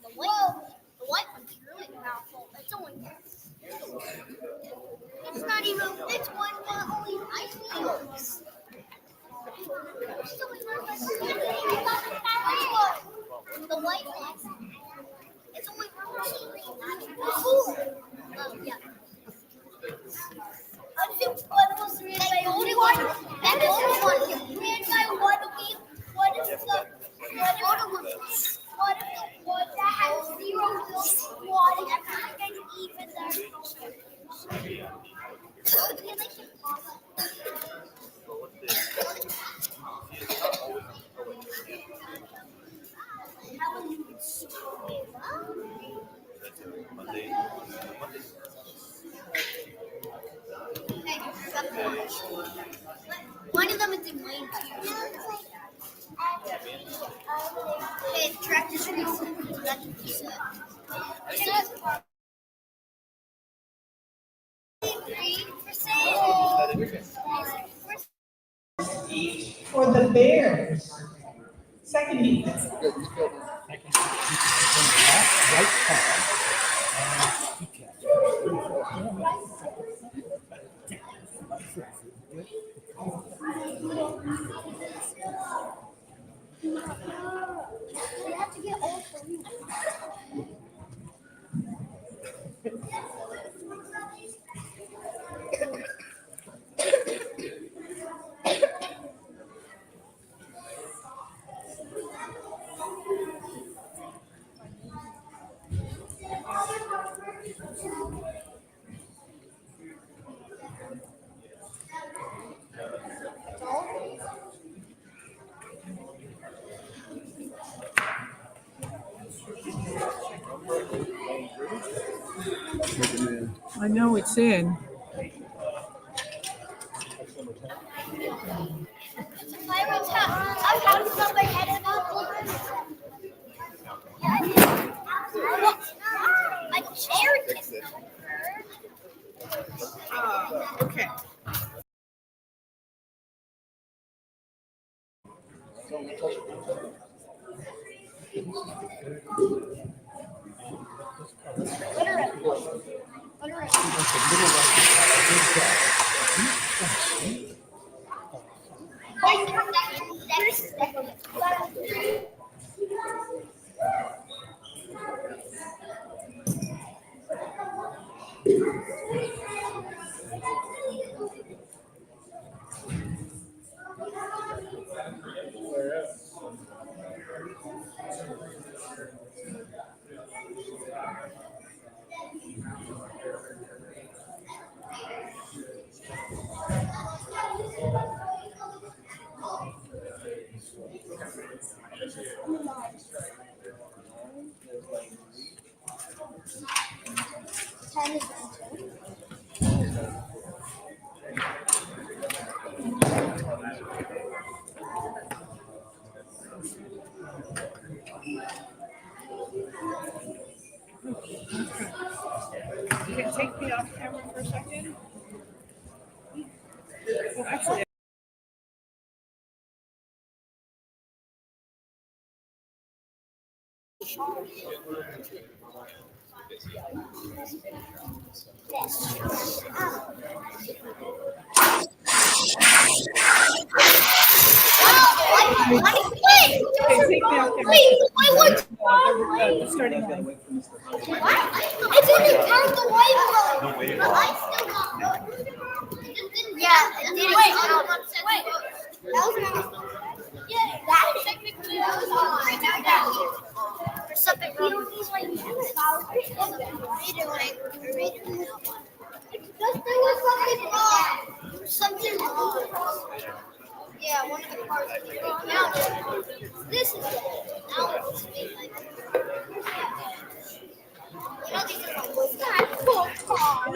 The white one's really powerful. It's only it's not even it's one that only ice wheels. The white one. It's only yeah. What was the only one? That is the one. Ran by one week. What is the what if the one that has 0 wheels squatting and even there? One of them is in lane 2. Okay, track is recent. That's Each for the Bears. Second heat. We have to get all three. I know it's in. I'm talking about my head about my chair tipped over. Okay. You can take me off camera for a second. Well, actually, okay, take me off camera. Starting line. It's in the count the whiteboard. The wave. I still got good. Yeah, it didn't count. Wait, that was my. Yeah, that is technically that was there's something wrong. There was something wrong. There was something wrong. Yeah, one of the cars was wrong. Now this is it. Now it's being like. You know these are my cool cars.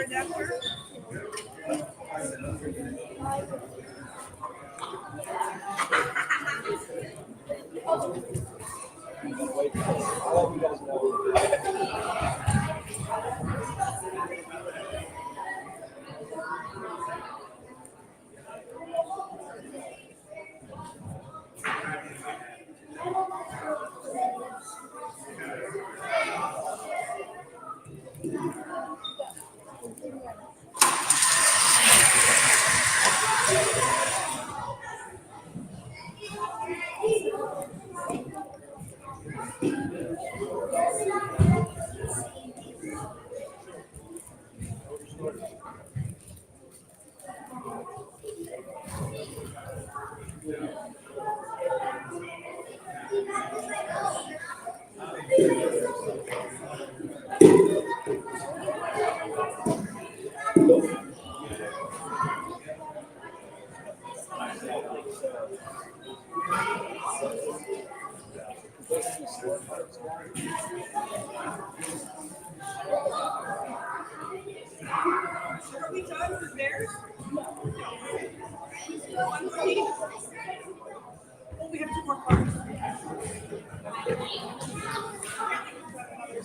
We have two more cars.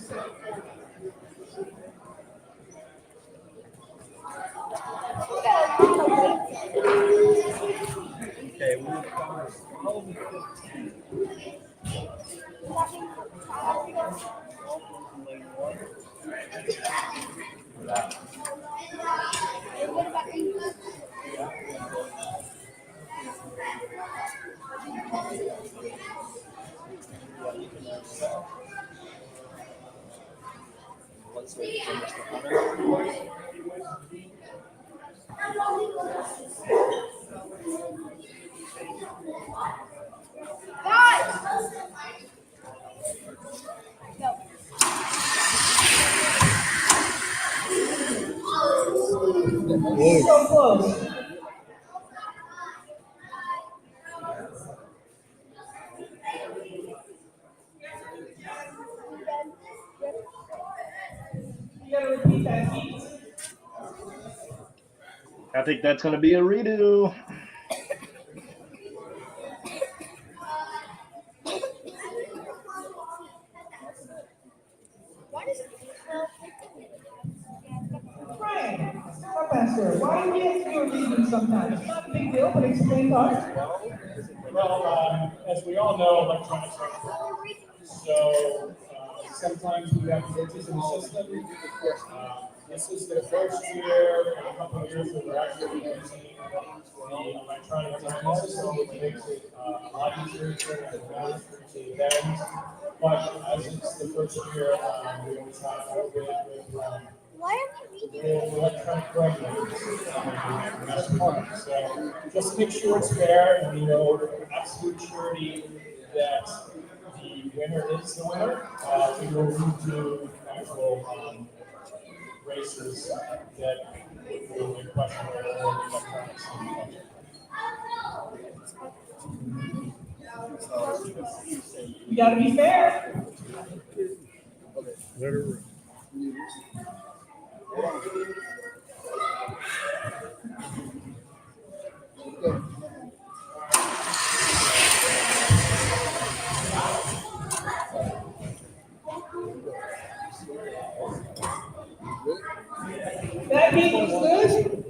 Okay, we will cover 12 and So close. You gotta repeat that, Keith. I think that's going to be a redo. Brian, Cub Master, why do we have to do a reading sometimes? It's not a big deal, but explain us. Well, as we all know, electronics are important. So sometimes we have glitches in the system. This is the first year in a couple of years that we're actually using the electronic timing system, which makes it a lot easier to bend. But as it's the first year, we always have a little bit with the electronic regulators. So just make sure it's fair and we know absolute surety that the winner is the winner. We will move to actual races that will be questionable or electronics. You gotta be fair. That beat was good.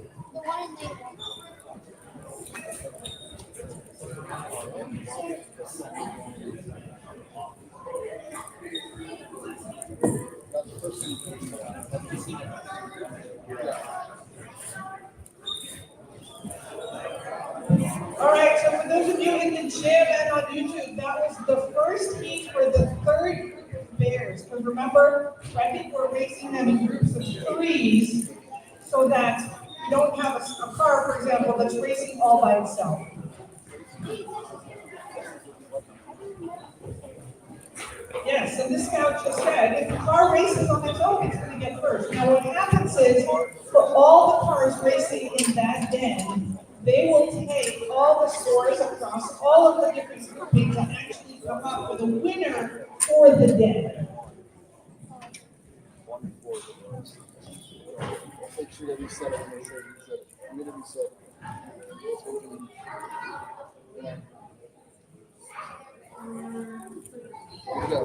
All right, so for those of you in the gym and on YouTube, that was the first heat for the third group of bears. Because remember, I think we're racing them in groups of threes so that you don't have a car, for example, that's racing all by itself. Yes, and the scout just said, if the car races on its own, it's going to get first. Now what happens is, for all the cars racing in that den, they will take all the scores across all of the different groupings and actually come up with a winner for the den. Make sure that we set it. Make sure we set it. We're gonna be set. Here we go.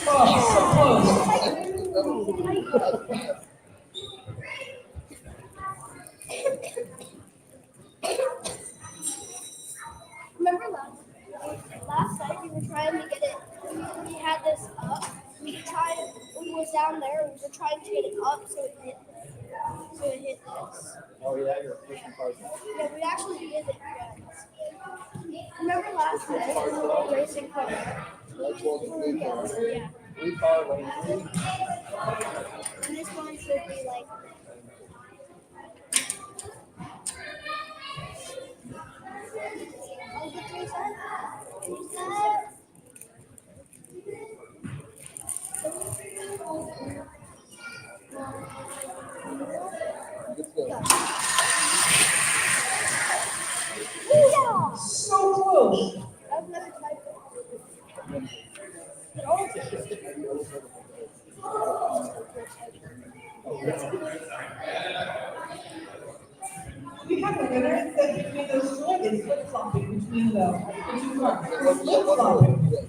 Oh, so close. Remember last night we were trying to get it, we had this up, we was down there, we were trying to get it up so it hit this. Oh yeah, you're pushing cars. Yeah, we actually did it, guys. Remember last night we were racing cars? That's what we Yeah. We car lane 3. And this one should be like. So close. I've never tried We have a winner that between those two, is flip-flopping between the two cars. Flip-flopping.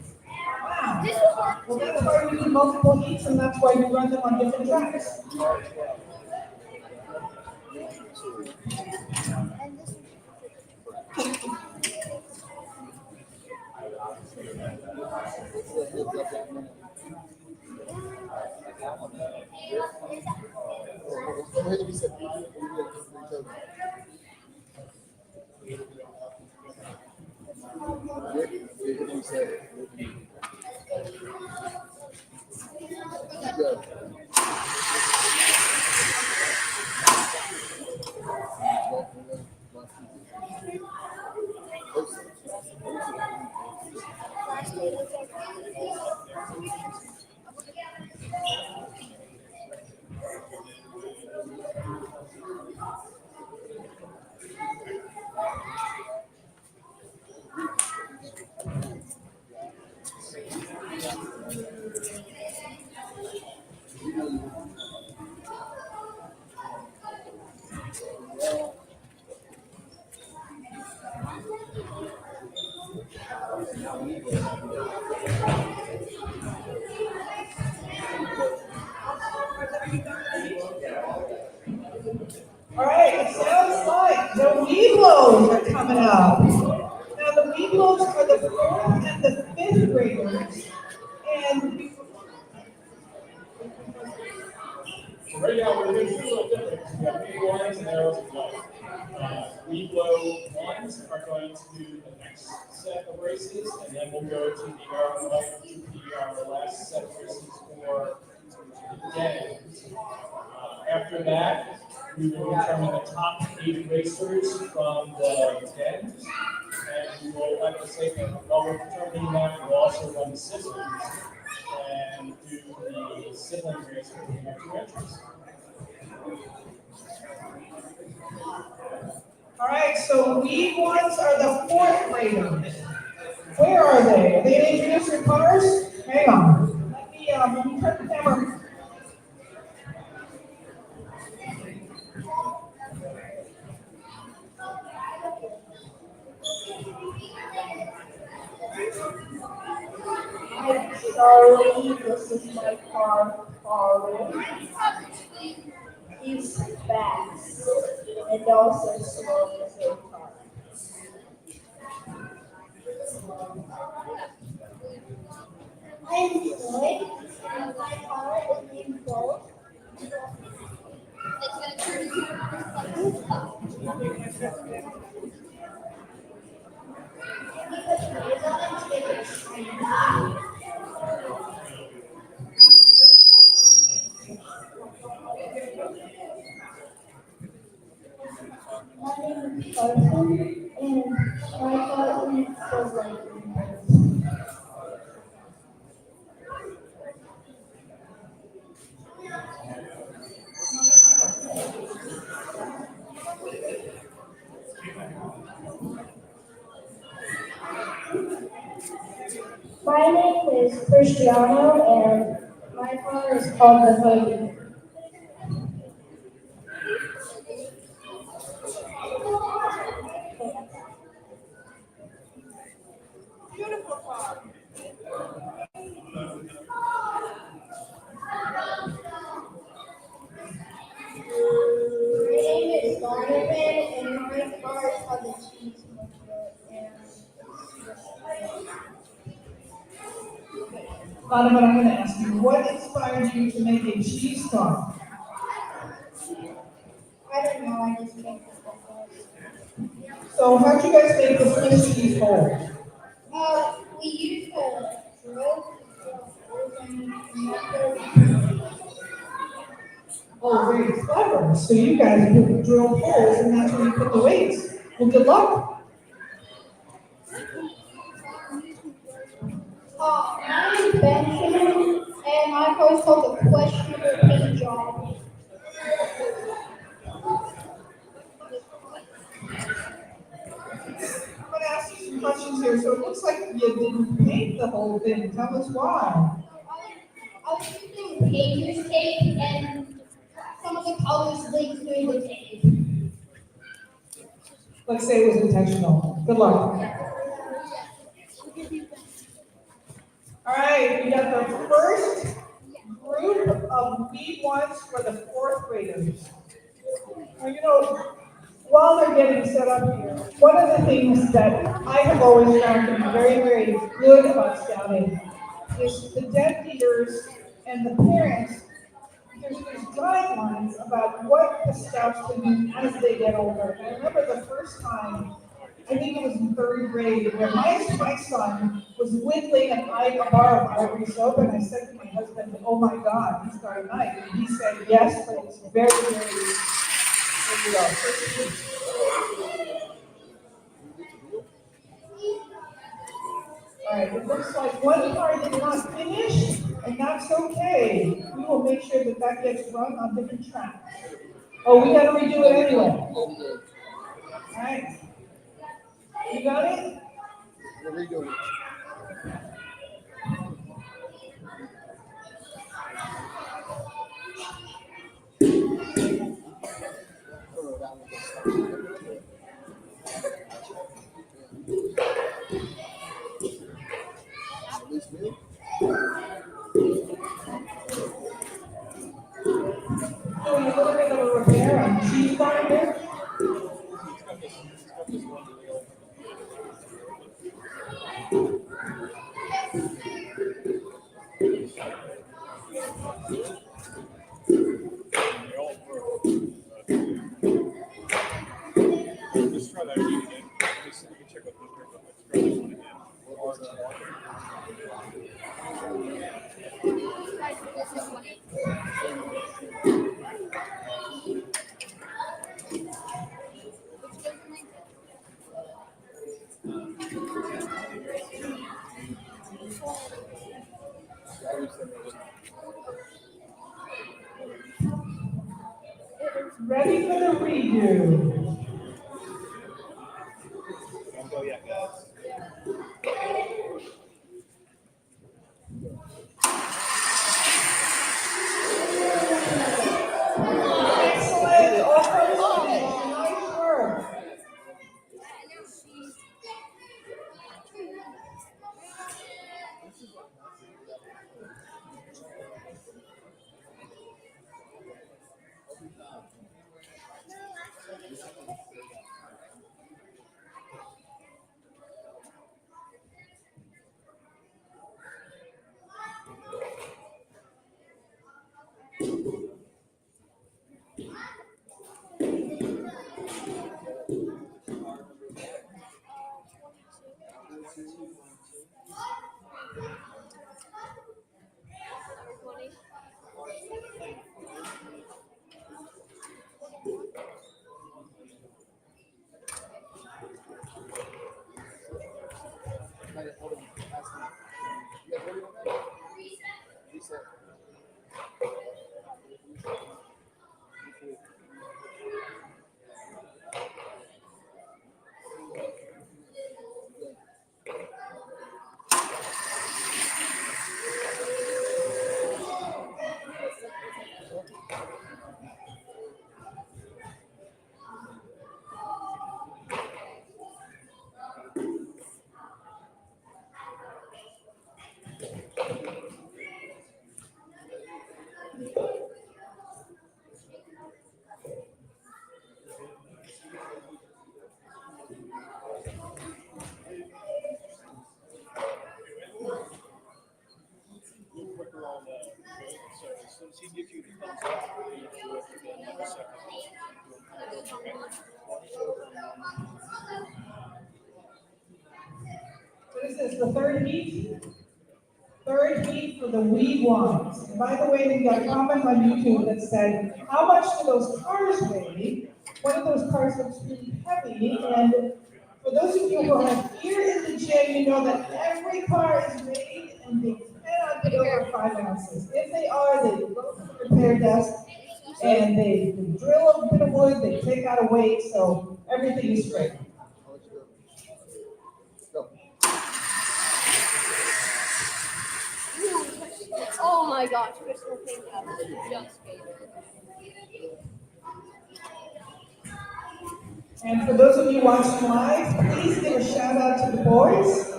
multiple heats, and that's why we run them on different tracks. All right, it sounds like the Weeblos are coming up. Now, the Weeblos are the 4th and the 5th graders. And Right now, we're going to do a little different. We have big ones and arrows of light. Weeblo ones are going to do the next set of races, and then we'll go to the arrow of light, which will be our last set of races for the day. After that, we will determine the top 8 racers from the dens, and we will, at the same time, while we're determining that, we'll also run the siblings and do the sibling race for the next entries. all right, so we ones are the 4th graders. Where are they? Are they going to introduce their cars? Hang on. Let me turn the camera. Hi, Charlie. This is my car, Carl. He's fast and also slow at the same time. I'm Joy, and my car is named Bolt. My name is Carson, and my car is Silver. My name is Cristiano, and my car is called the Hoodie. Beautiful car. My name is Donovan, and my car is called the Cheese Motor. Donovan, I'm going to ask you, what inspired you to make a cheese car? I don't know, I just came up with that. So how'd you guys make the Swiss cheese hole? We used a drill and Oh, very clever. So you guys would drill holes and that's where you put the weights. Well, good luck. my name is Benjamin, and my car is called the Questionable Paint Job. I'm going to ask you some questions here. So it looks like you didn't paint the whole thing. Tell us why. I was using painter's tape, and some of the colors leaked through the tape. Let's say it was intentional. Good luck. All right, we got the first of weed ones for the fourth graders. Now, you know, while they're getting set up here, one of the things that I have always found to be very, very good about scouting is the den leaders and the parents. There's guidelines about what the scouts can do as they get older. And I remember the first time, I think it was in third grade, where my son was whittling a bar of ivory soap, and I said to my husband, "Oh my God, he's got a knife." And he said, "Yes, but it's very, very." All right, it looks like one card did not finish, and that's okay. We will make sure that that gets run on different tracks. Oh, we gotta redo it anyway. All right. You got it? We're redoing it. Doing a little bit of a repair on the cheese bar there. Let's try that again. Let me see if we can check what let's try this one again. Ready for the redo. Don't go yet, guys. Excellent. Awesome. Nice work. He gives you the thumbs up, you do it again in a second. What is this, the third heat? Third heat for the weed ones. And by the way, we got a comment on YouTube that said, how much do those cars weigh? One of those cars looks really heavy, and for those of you who are here in the gym, you know that every car is weighed and they cannot be over 5 ounces. If they are, they go to the repair desk and they drill a bit of wood, they take out a weight, so everything is straight. Oh my gosh, Crystal came out just gave it. And for those of you watching live, please give a shout out to the boys.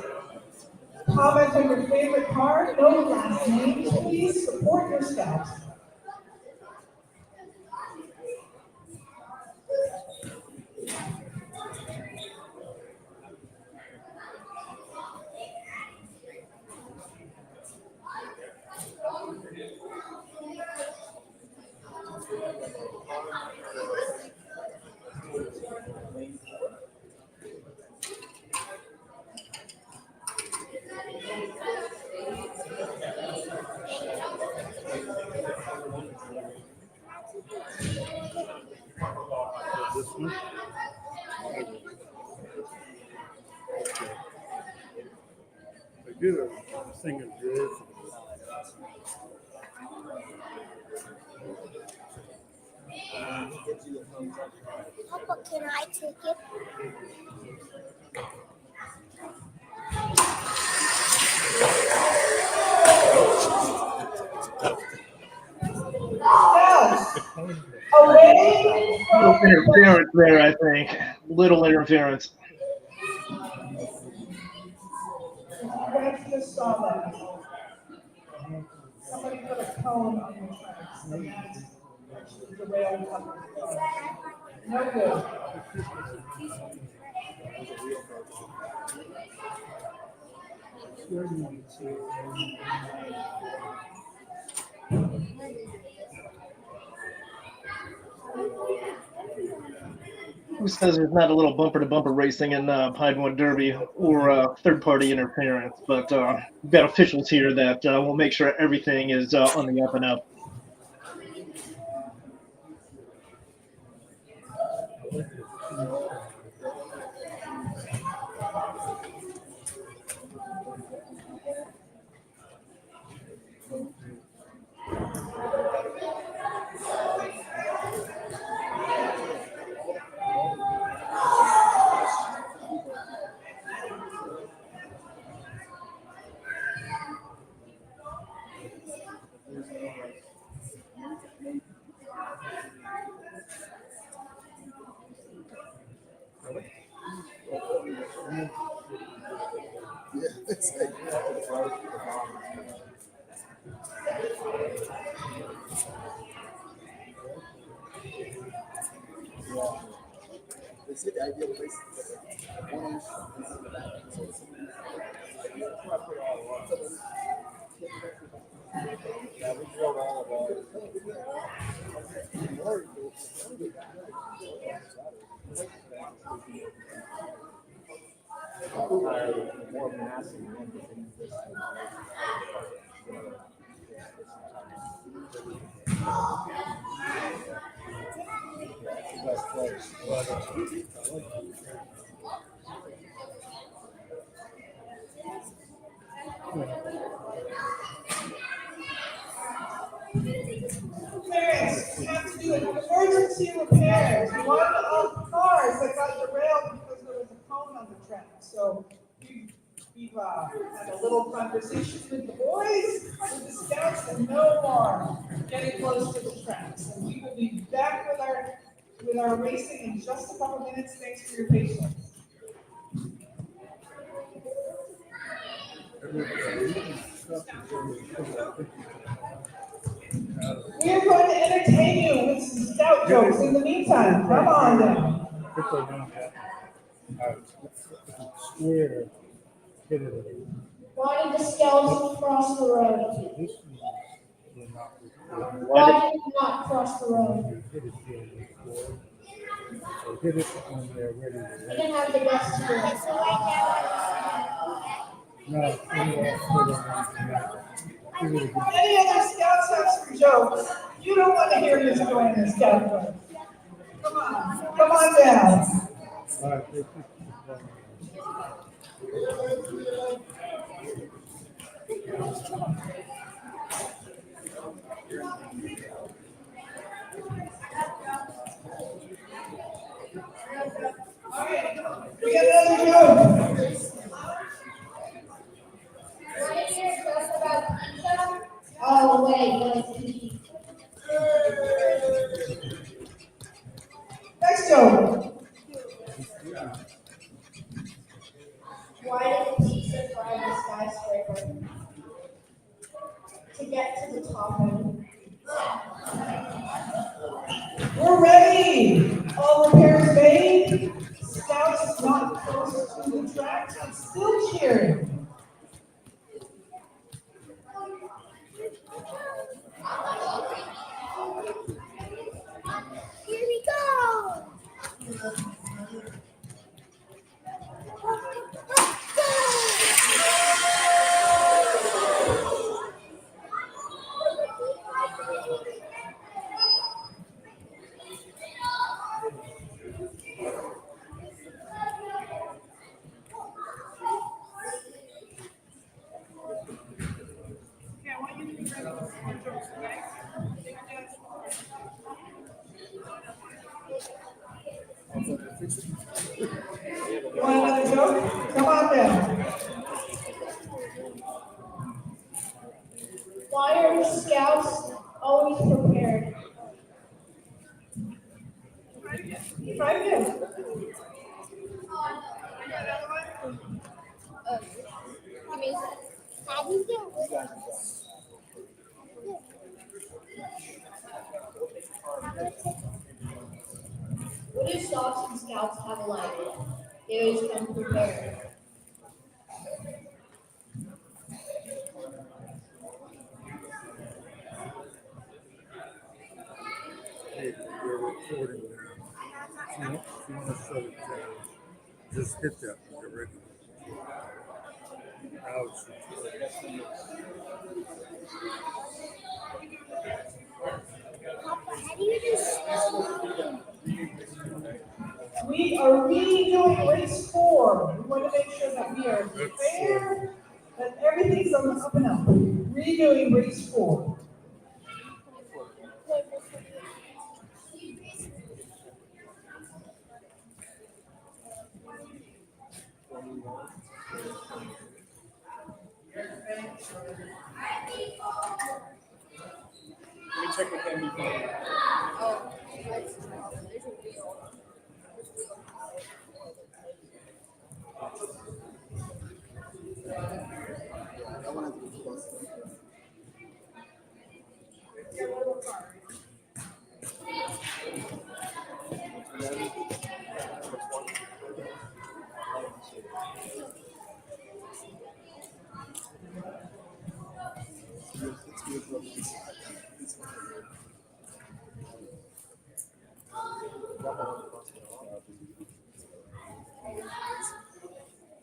Comment on your favorite card, no last names, please support your scouts. This one? They do a thing of this. Papa, can I take it? Little interference there, I think. Little interference. Grant just saw that. Somebody put a cone on the tracks, and that's actually the rail cover. No good. Who says there's not a little bumper-to-bumper racing in Pinewood Derby or third-party interference? But we've got officials here that will make sure everything is on the up and up. Yeah, it's like, they say the ideal place is like 1 inch in the back. So it's yeah, we drilled all of ours. More massive best place. Parents, we have to do emergency repairs. One of the cars that got derailed because there was a cone on the track. So we've had a little conversation with the boys, with the scouts, and no more getting close to the tracks. And we will be back with our racing in just a couple minutes. Thanks for your patience. We are going to entertain you with some scout jokes in the meantime. Come on down. Square. Hit it. Why did the scouts cross the road? This Why did you not cross the road? hit it here before. So hit it when they're ready to You didn't have the guts to do it. no, Any other scouts have some jokes? You don't want to hear this going in scout joke. Come on down. We got another joke. Oh, wait. Next joke. Why did Caesar climb the skyscraper? To get to the top of it. We're ready. All repairs made. Scouts not close to the tracks, but still cheering. Here we go. Try again. How do you do? What do Scouts and Scouts have alike? They always come prepared. Hey, we're recording now. If you want to shut it down, just hit that when you're ready. Now it's recording. How do you do slow? We are redoing race 4. We want to make sure that we are fair, that everything's on the up and up. Redoing race 4. Let me check with them before. Oh, there's a wheel.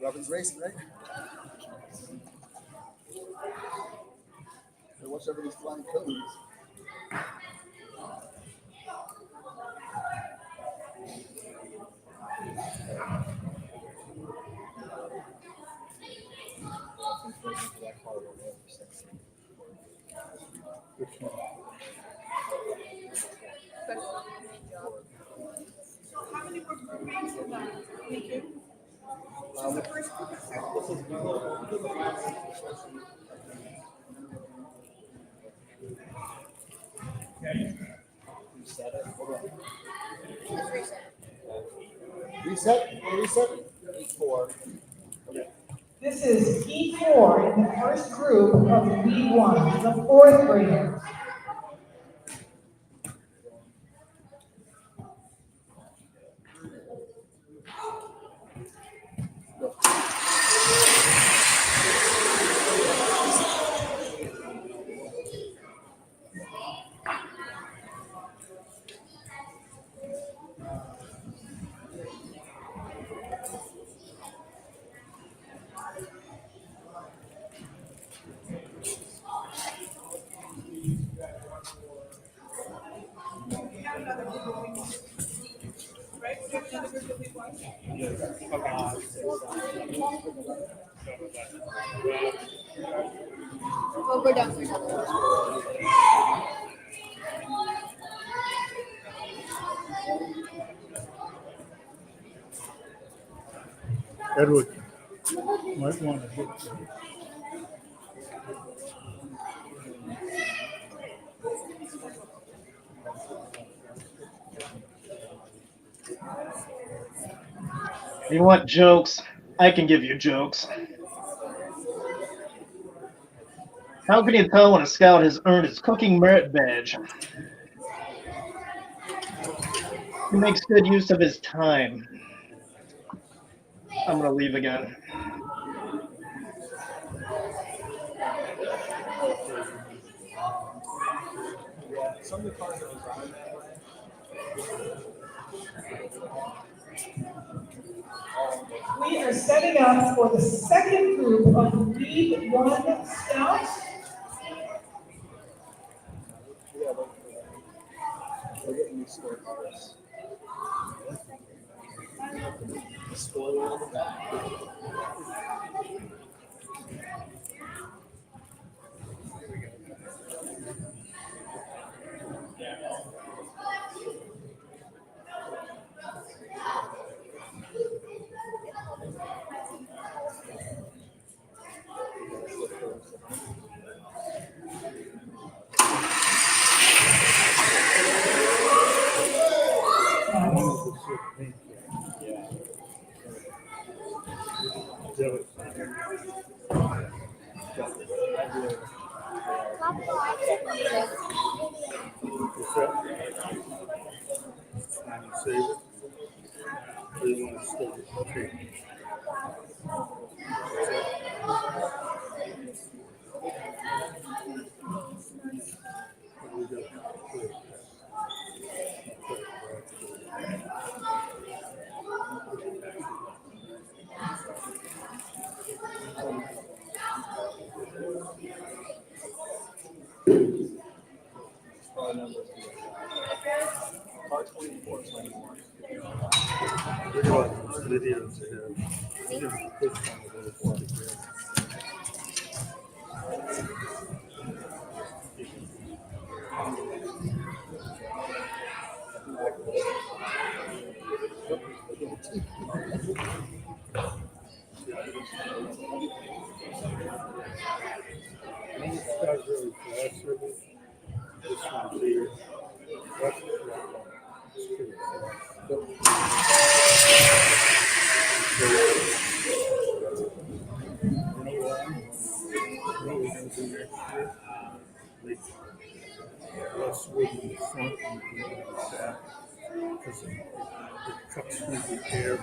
Robin's racing, right? So watch everybody's flying codes. Which one? How many were groupings in that? 22? Just the first group? Reset it. Hold on. Reset? Reset? 4. Okay. This is E4 in the first group of V1, the 4th graders. Oh, we're done. Edward, might want to hit the You want jokes? I can give you jokes. How can you tell when a scout has earned his cooking merit badge? He makes good use of his time. I'm gonna leave again. Some of the cars that was driving that way. We are setting up for the second group of Read 1 Scouts. We're getting new score cards. The spoiler on the back. with paint. Yeah. Jealous. What's that? Time you save it? Or you want to still take it? What's that? What do we got? Car 24, 21. Look at all those videos they have. Just push on the little part there. These guys really fast service. This one's here. That's it's pretty what we're going to do next year? Make less wood in the front and the back. Because the truck's going to be air.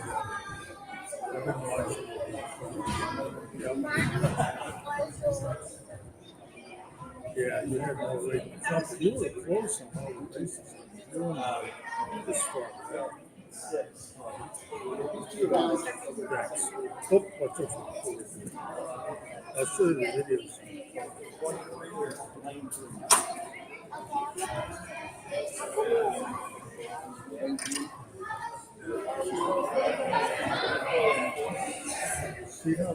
I've been watching it. Yeah, you had no way. You were close on all the races. You were not this far out. Thanks. Oh, what's up? I'll show you the videos. See how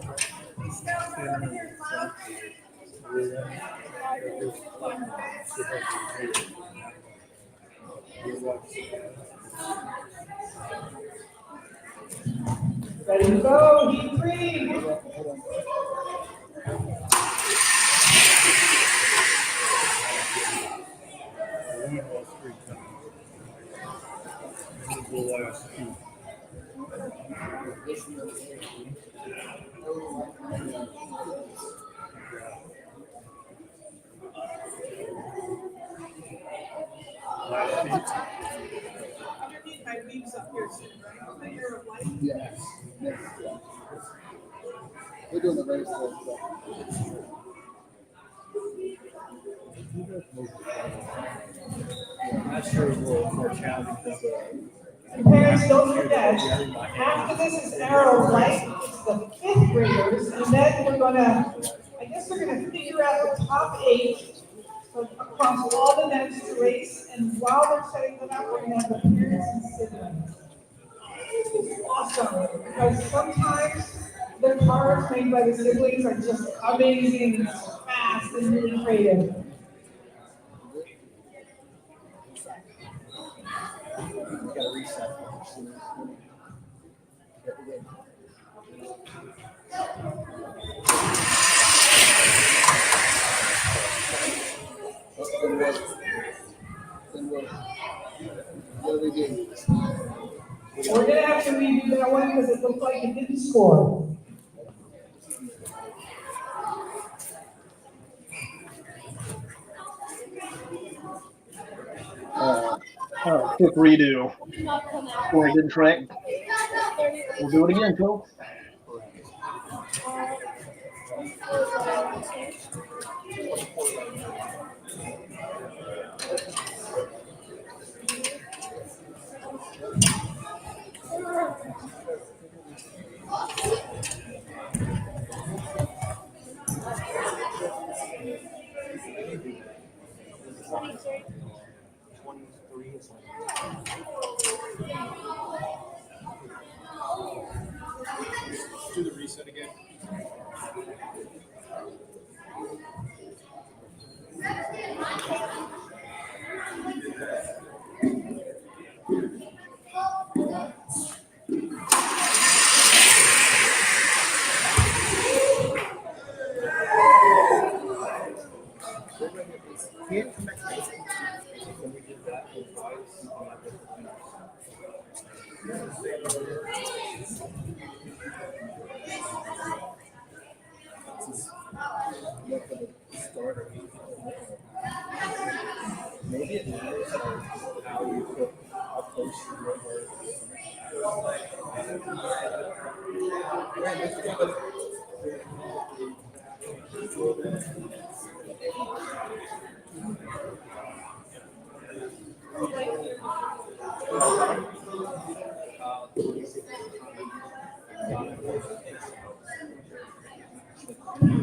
Ready to go, heat 3. the last two. Underneath my leaves up here, right? The hair of light. Yes. We're doing the very slow stuff. I'm not sure it's a little more challenging than Parents, don't forget, after this is arrow light, it's the 5th graders, and then we're gonna, I guess we're gonna figure out the top 8 across all the nets to race, and while they're setting them up, we're gonna have the parents and siblings. It's awesome, because sometimes the cars made by the siblings are just amazing, and fast, and really creative. we got to reset. What do we do? We're gonna have to redo that one because it looked like it didn't score. Quick redo. Or I didn't track. We'll do it again, folks. Let's do the reset again. Maybe it matters how you put how close you were.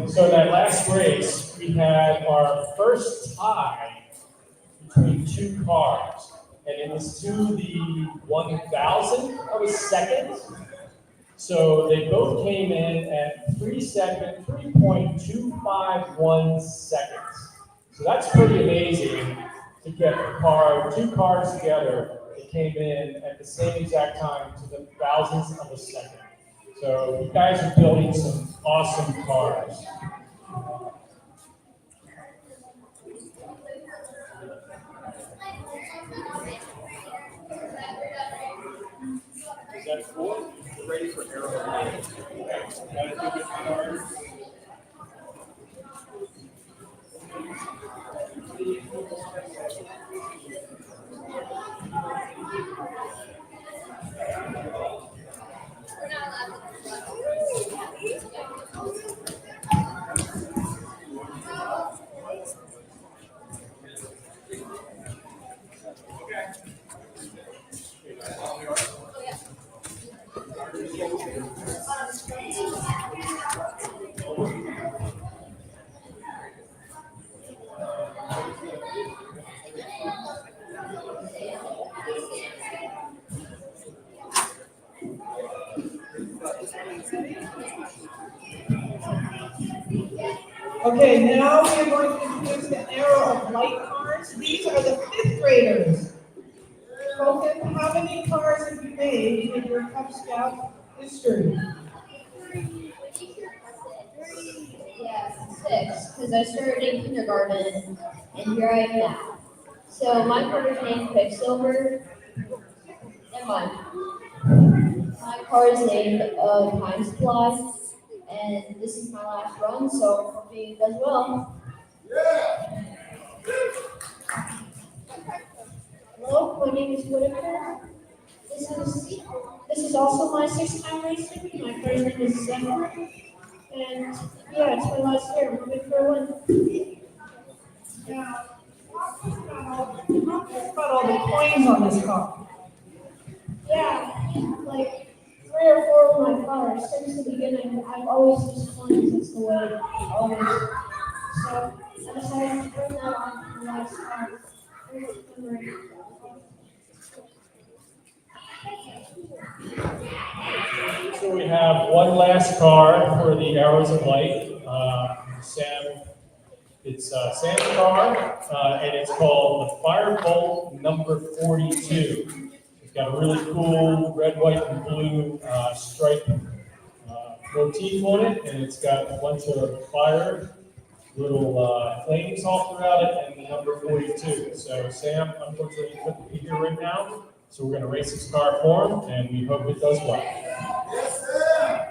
So in that last race, we had our first tie between two cars, and it was to the 1,000 of a second. So they both came in at 3.251 seconds. So that's pretty amazing to get two cars together that came in at the same exact time to the thousandths of a second. So you guys are building some awesome cars. Is that cool? We're ready for arrow. Gotta do it hard. Okay, now we are going to introduce the Arrow of Light cars. These are the fifth graders. Colton, how many cars have you made in your Cub Scout history? Yeah, 6, because I started in kindergarten, and here I am now. So my car is named Quicksilver, and mine. My car is named Time Supply, and this is my last run, so hopefully it does well. Hello, my name is Whitaker. This is also my 6th time racing. My first name is Zephyr. And yeah, it's my last year. I'm moving for a win. Now, talk about all the coins on this car. Yeah, like 3 or 4 of my cars since the beginning. I've always used coins. It's the way always. So I decided to bring that on to the last car. So we have one last car for the Arrows of Light. It's Sam's car, and it's called the Firebolt number 42. It's got a really cool red, white, and blue stripe motif on it, and it's got a bunch of fire, little flames all throughout it, and the number 42. So Sam, unfortunately, he couldn't be here right now, so we're going to race his car for him, and we hope it does well. Yes, sir.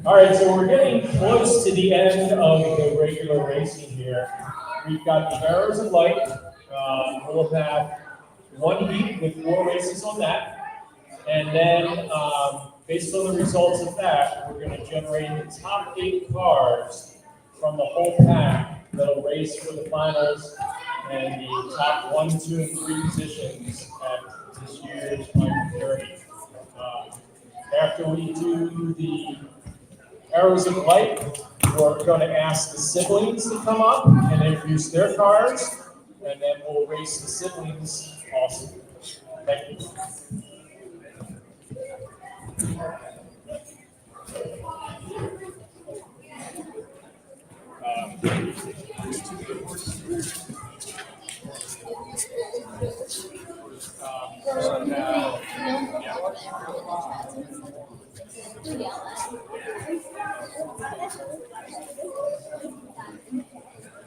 All right, so we're getting close to the end of the regular racing here. We've got the Arrows of Light. We'll have one heat with 4 races on that. And then, based on the results of that, we're going to generate the top 8 cars from the whole pack that'll race for the finals and the top 1, 2, and 3 positions at this year's Pinewood Derby. After we do the Arrows of Light, we're going to ask the siblings to come up and introduce their cars, and then we'll race the siblings also. Thank you.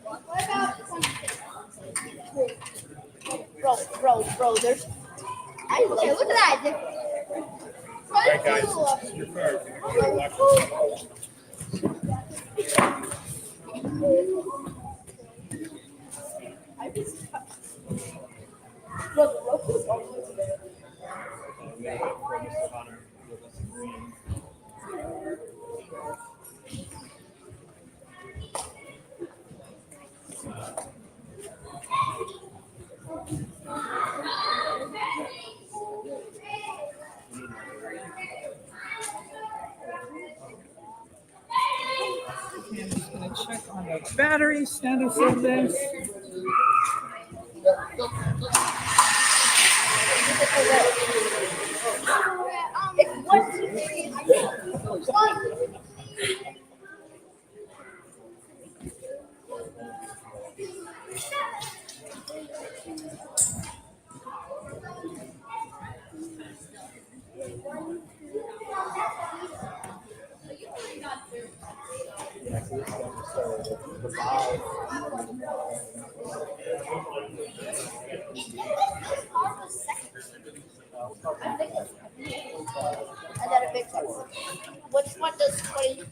What about bro, there's okay, look at that. All right, guys, your card. Okay, I'm just gonna check on the battery status of this. It's 1, 2, 3. One. I got a big one. Which one does 20?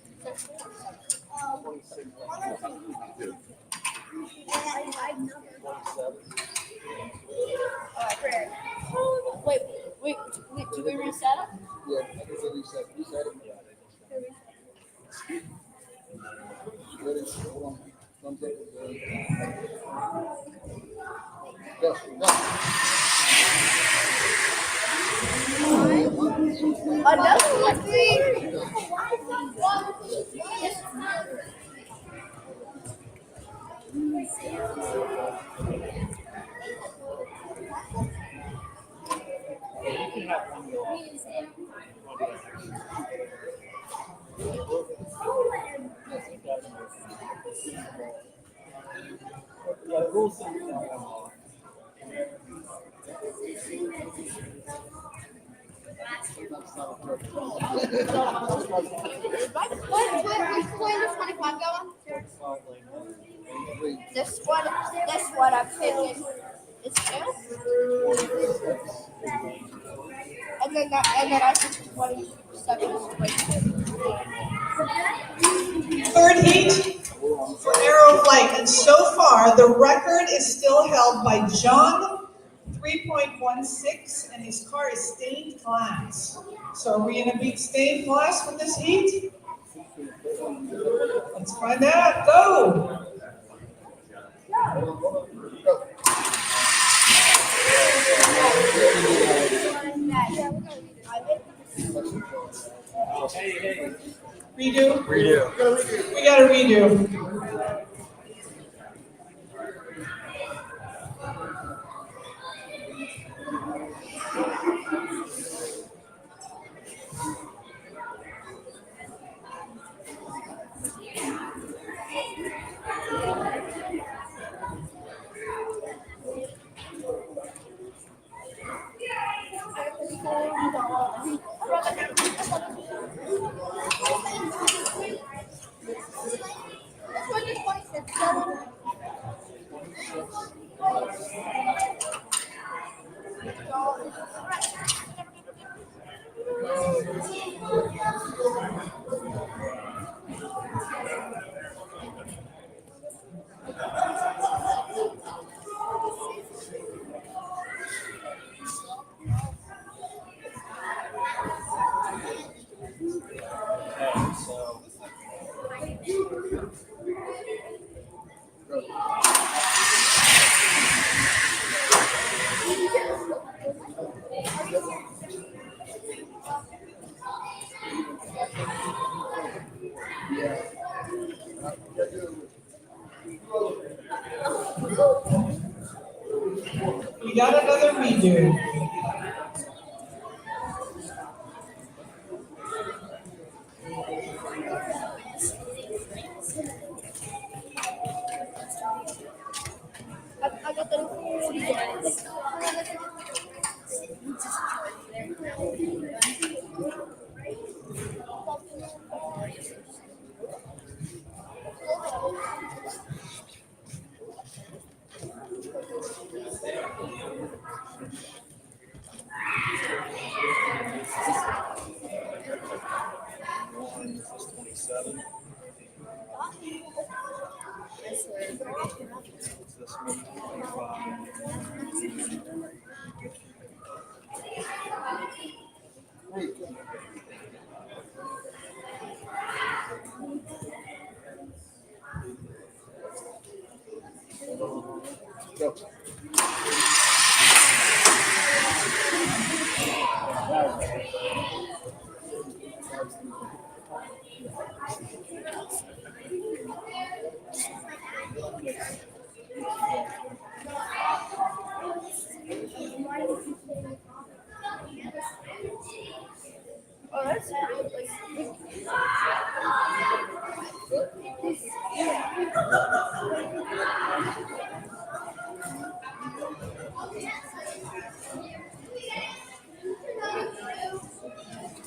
Wait, do we reset them? Yeah, I think they reset. Reset it. Ready? Hold on. Thumbs up. Go. Another one, please. Which one is 25 going? This one I'm thinking is 2. And then I think 27 is great. Third heat for arrow flight, and so far the record is still held by John, 3.16, and his car is stained glass. So are we gonna beat stained glass with this heat? Let's find out. Go! Redo? Redo. We got a redo. We got another redo. I got the Go. Oh, that's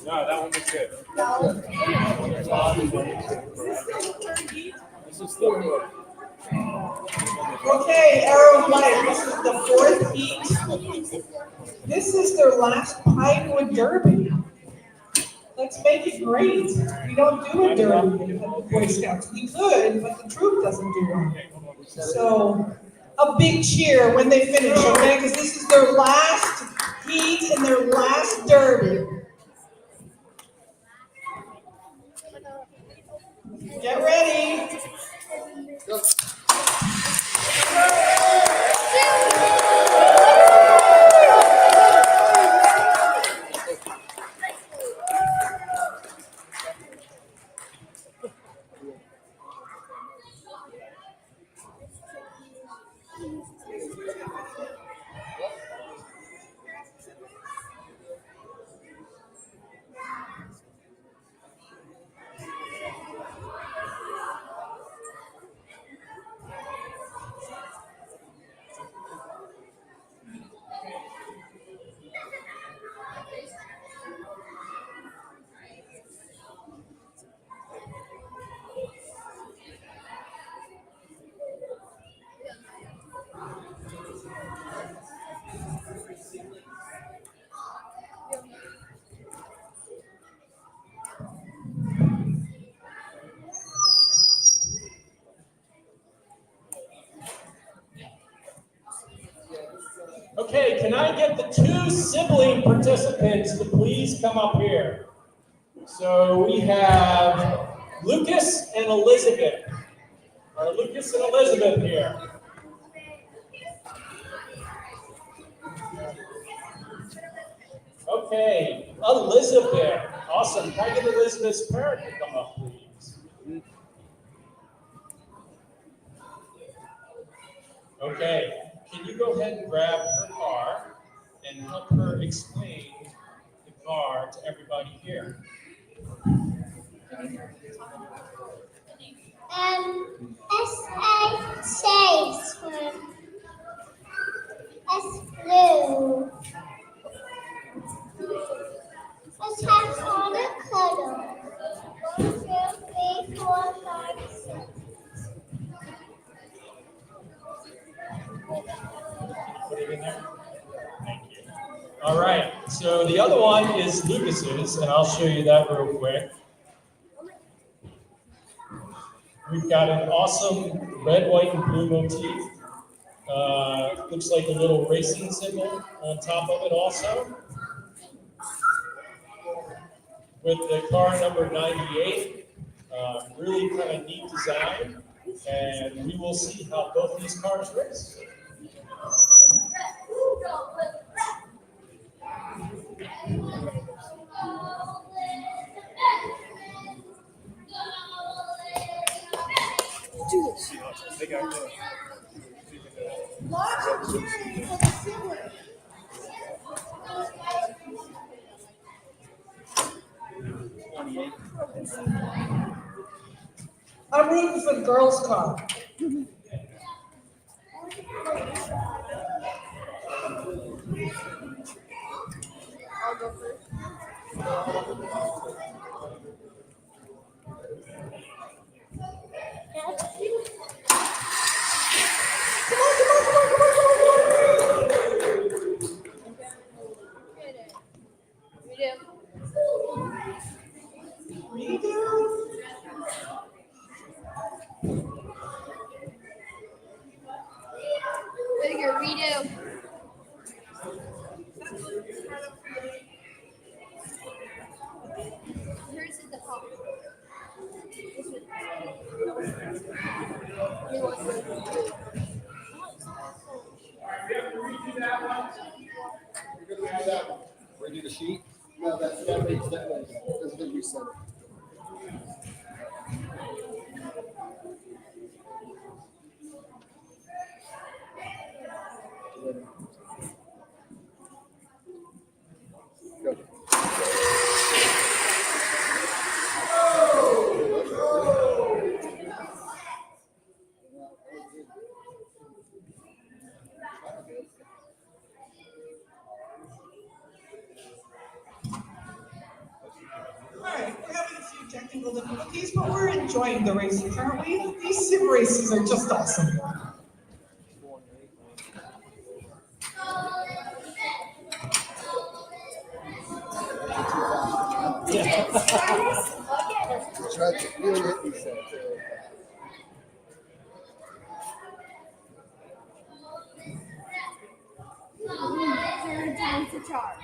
No, that one was good. This is the Okay, Arrow of Light, this is the fourth heat. This is their last Pinewood Derby. Let's make it great. We don't do a derby at the Boy Scouts. We could, but the troop doesn't do one. So, a big cheer when they finish, okay? Because this is their last heat and their last derby. Get ready. Go. Okay, can I get the two sibling participants to please come up here? So we have Lucas and Elizabeth. Are Lucas and Elizabeth here? Okay, Elizabeth. Awesome. Can I get Elizabeth's parent to come up, please? Okay, can you go ahead and grab her car and help her explain the car to everybody here? S.A. says, S blue. Let's have fun and cuddle. 1, 2, 3, 4, 5, 6. Put it in there. Thank you. All right, so the other one is Lucas's, and I'll show you that real quick. We've got an awesome red, white, and blue motif. Looks like a little racing symbol on top of it also. With the car number 98. Really kind of neat design. And we will see how both these cars race. I'm rooting for the girls' car. I'll go first. Figure redo. Hers is the top. This one. mingled in with these, but we're enjoying the races, aren't we? These sim races are just awesome. Tried to feel it, he said. Time to charge.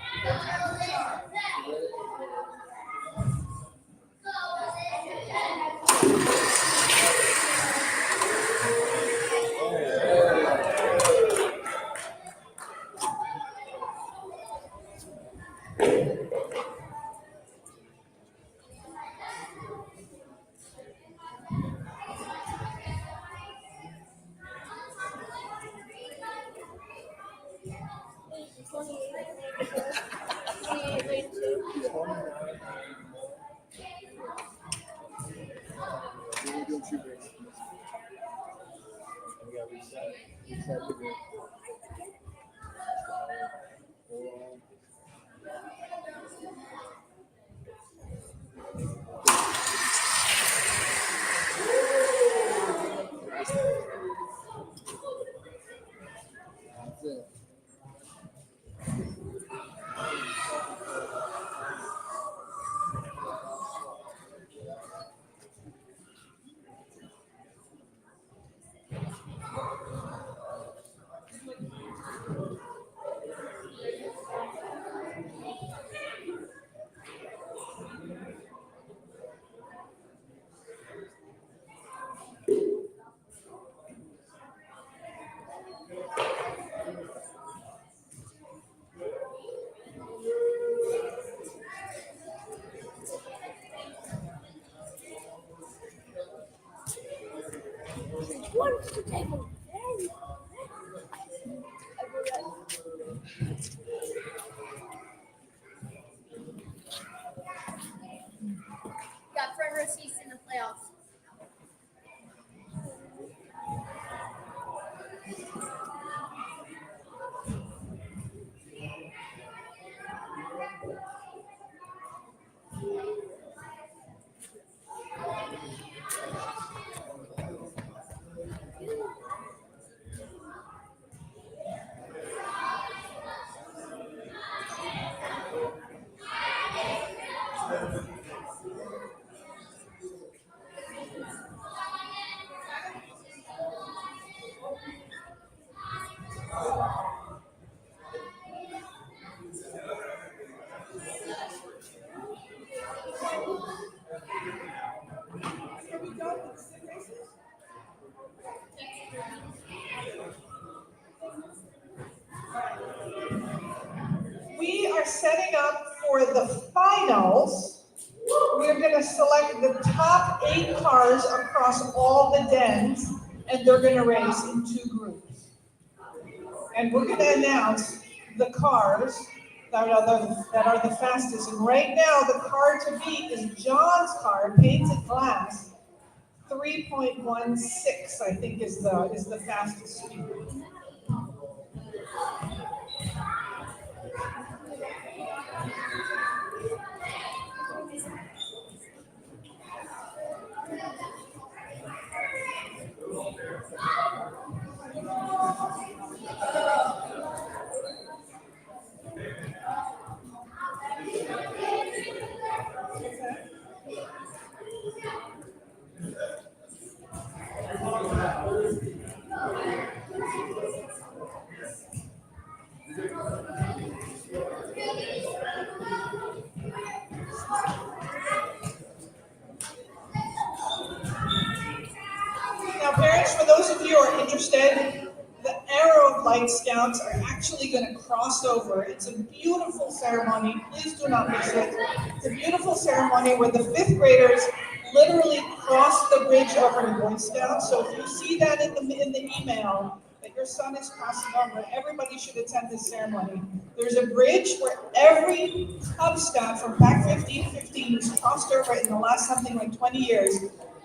Got front row seats in the playoffs. We are setting up for the finals. We're going to select the top 8 cars across all the dens, and they're going to race in 2 groups. And we're going to announce the cars that are the fastest. And right now, the car to beat is John's car, painted glass. 3.16, I think, is the fastest speed. Now, parents, for those of you who are interested, the Arrow of Light Scouts are actually going to cross over. It's a beautiful ceremony. Please do not miss it. It's a beautiful ceremony where the 5th graders literally cross the bridge over to Boy Scouts. So if you see that in the email that your son is crossing over, everybody should attend this ceremony. There's a bridge where every Cub Scout from Pack 1515 who's crossed over in the last something like 20 years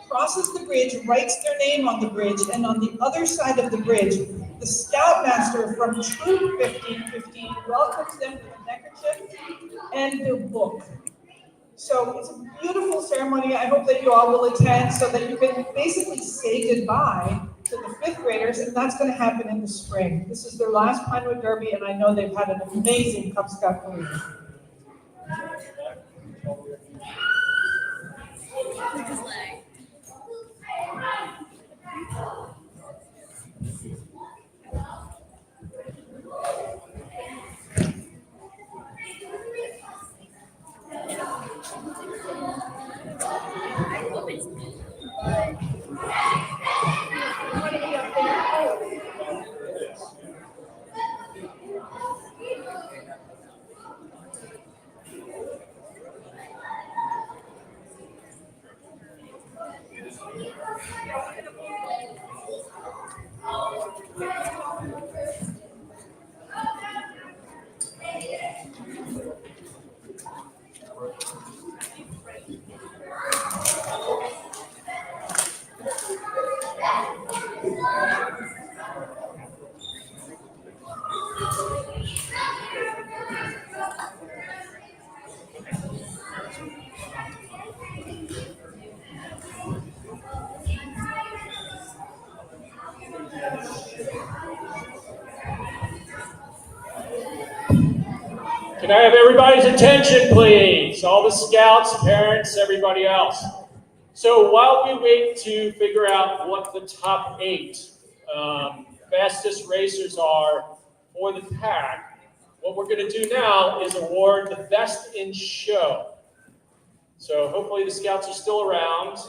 crosses the bridge, writes their name on the bridge, and on the other side of the bridge, the Scoutmaster from Troop 1515 welcomes them with a neckerchief and their book. So it's a beautiful ceremony. I hope that you all will attend so that you can basically say goodbye to the 5th graders, and that's going to happen in the spring. This is their last Pinewood Derby, and I know they've had an amazing Cub Scout career. Can I have everybody's attention, please? All the scouts, parents, everybody else. So while we wait to figure out what the top 8 fastest racers are for the pack, what we're going to do now is award the best in show. So hopefully the scouts are still around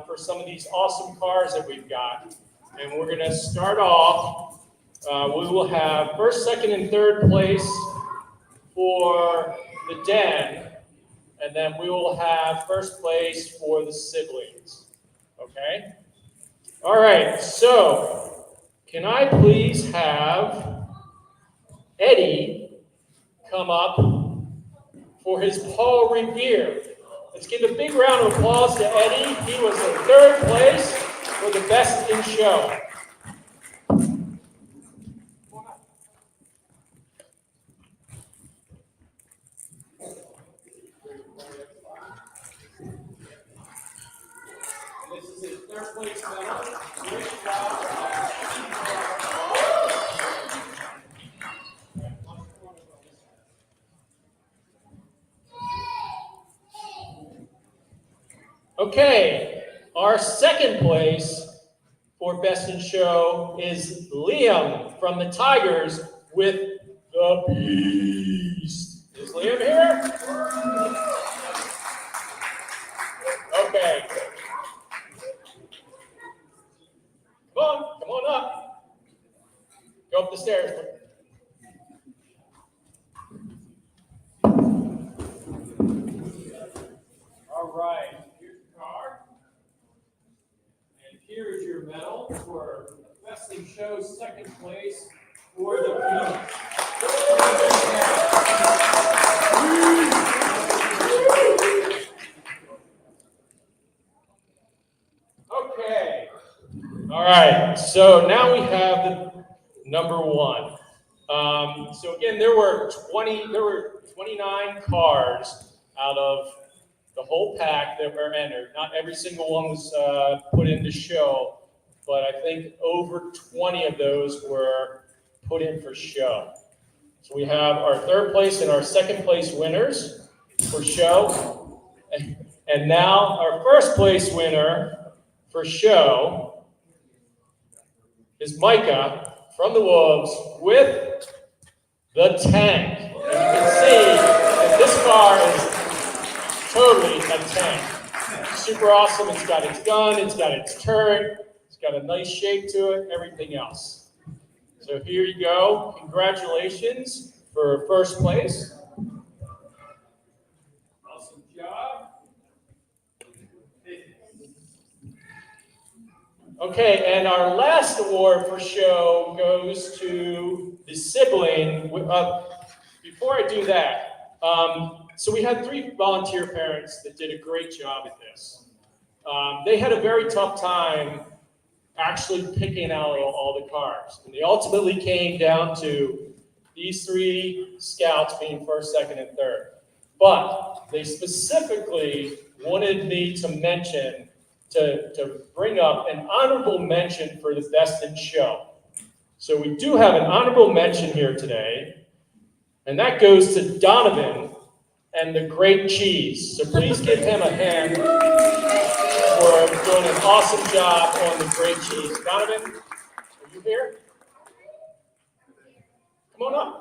for some of these awesome cars that we've got. And we're going to start off. We will have first, second, and third place for the den, and then we will have first place for the siblings. Okay? All right, so can I please have Eddie come up for his Paul Revere? Let's give a big round of applause to Eddie. He was in 3rd place for the best in show. This is his 3rd place medal. Great job. Okay, our 2nd place for Best in Show is Liam from the Tigers with the Beast. Is Liam here? Okay. Come on up. Go up the stairs. All right. Here's your card. And here is your medal for Best in Show 2nd place for the Beast. Okay. All right. So now we have the number 1. So again, there were 29 cars out of the whole pack that were entered. Not every single one was put in the show, but I think over 20 of those were put in for show. So we have our 3rd place and our 2nd place winners for show. And now our 1st place winner for show is Micah from the Wolves with the tank. And you can see that this car is totally a tank. Super awesome. It's got its gun, it's got its turret, it's got a nice shape to it, everything else. So here you go. Congratulations for 1st place. Awesome job. Okay, and our last award for show goes to the sibling. Before I do that, so we had 3 volunteer parents that did a great job at this. They had a very tough time actually picking out all the cars. And they ultimately came down to these 3 scouts being 1st, 2nd, and 3rd. But they specifically wanted me to mention, to bring up an honorable mention for the Best in Show. So we do have an honorable mention here today, and that goes to Donovan and the Great Cheese. So please give him a hand for doing an awesome job on the Great Cheese. Donovan, are you here? Come on up.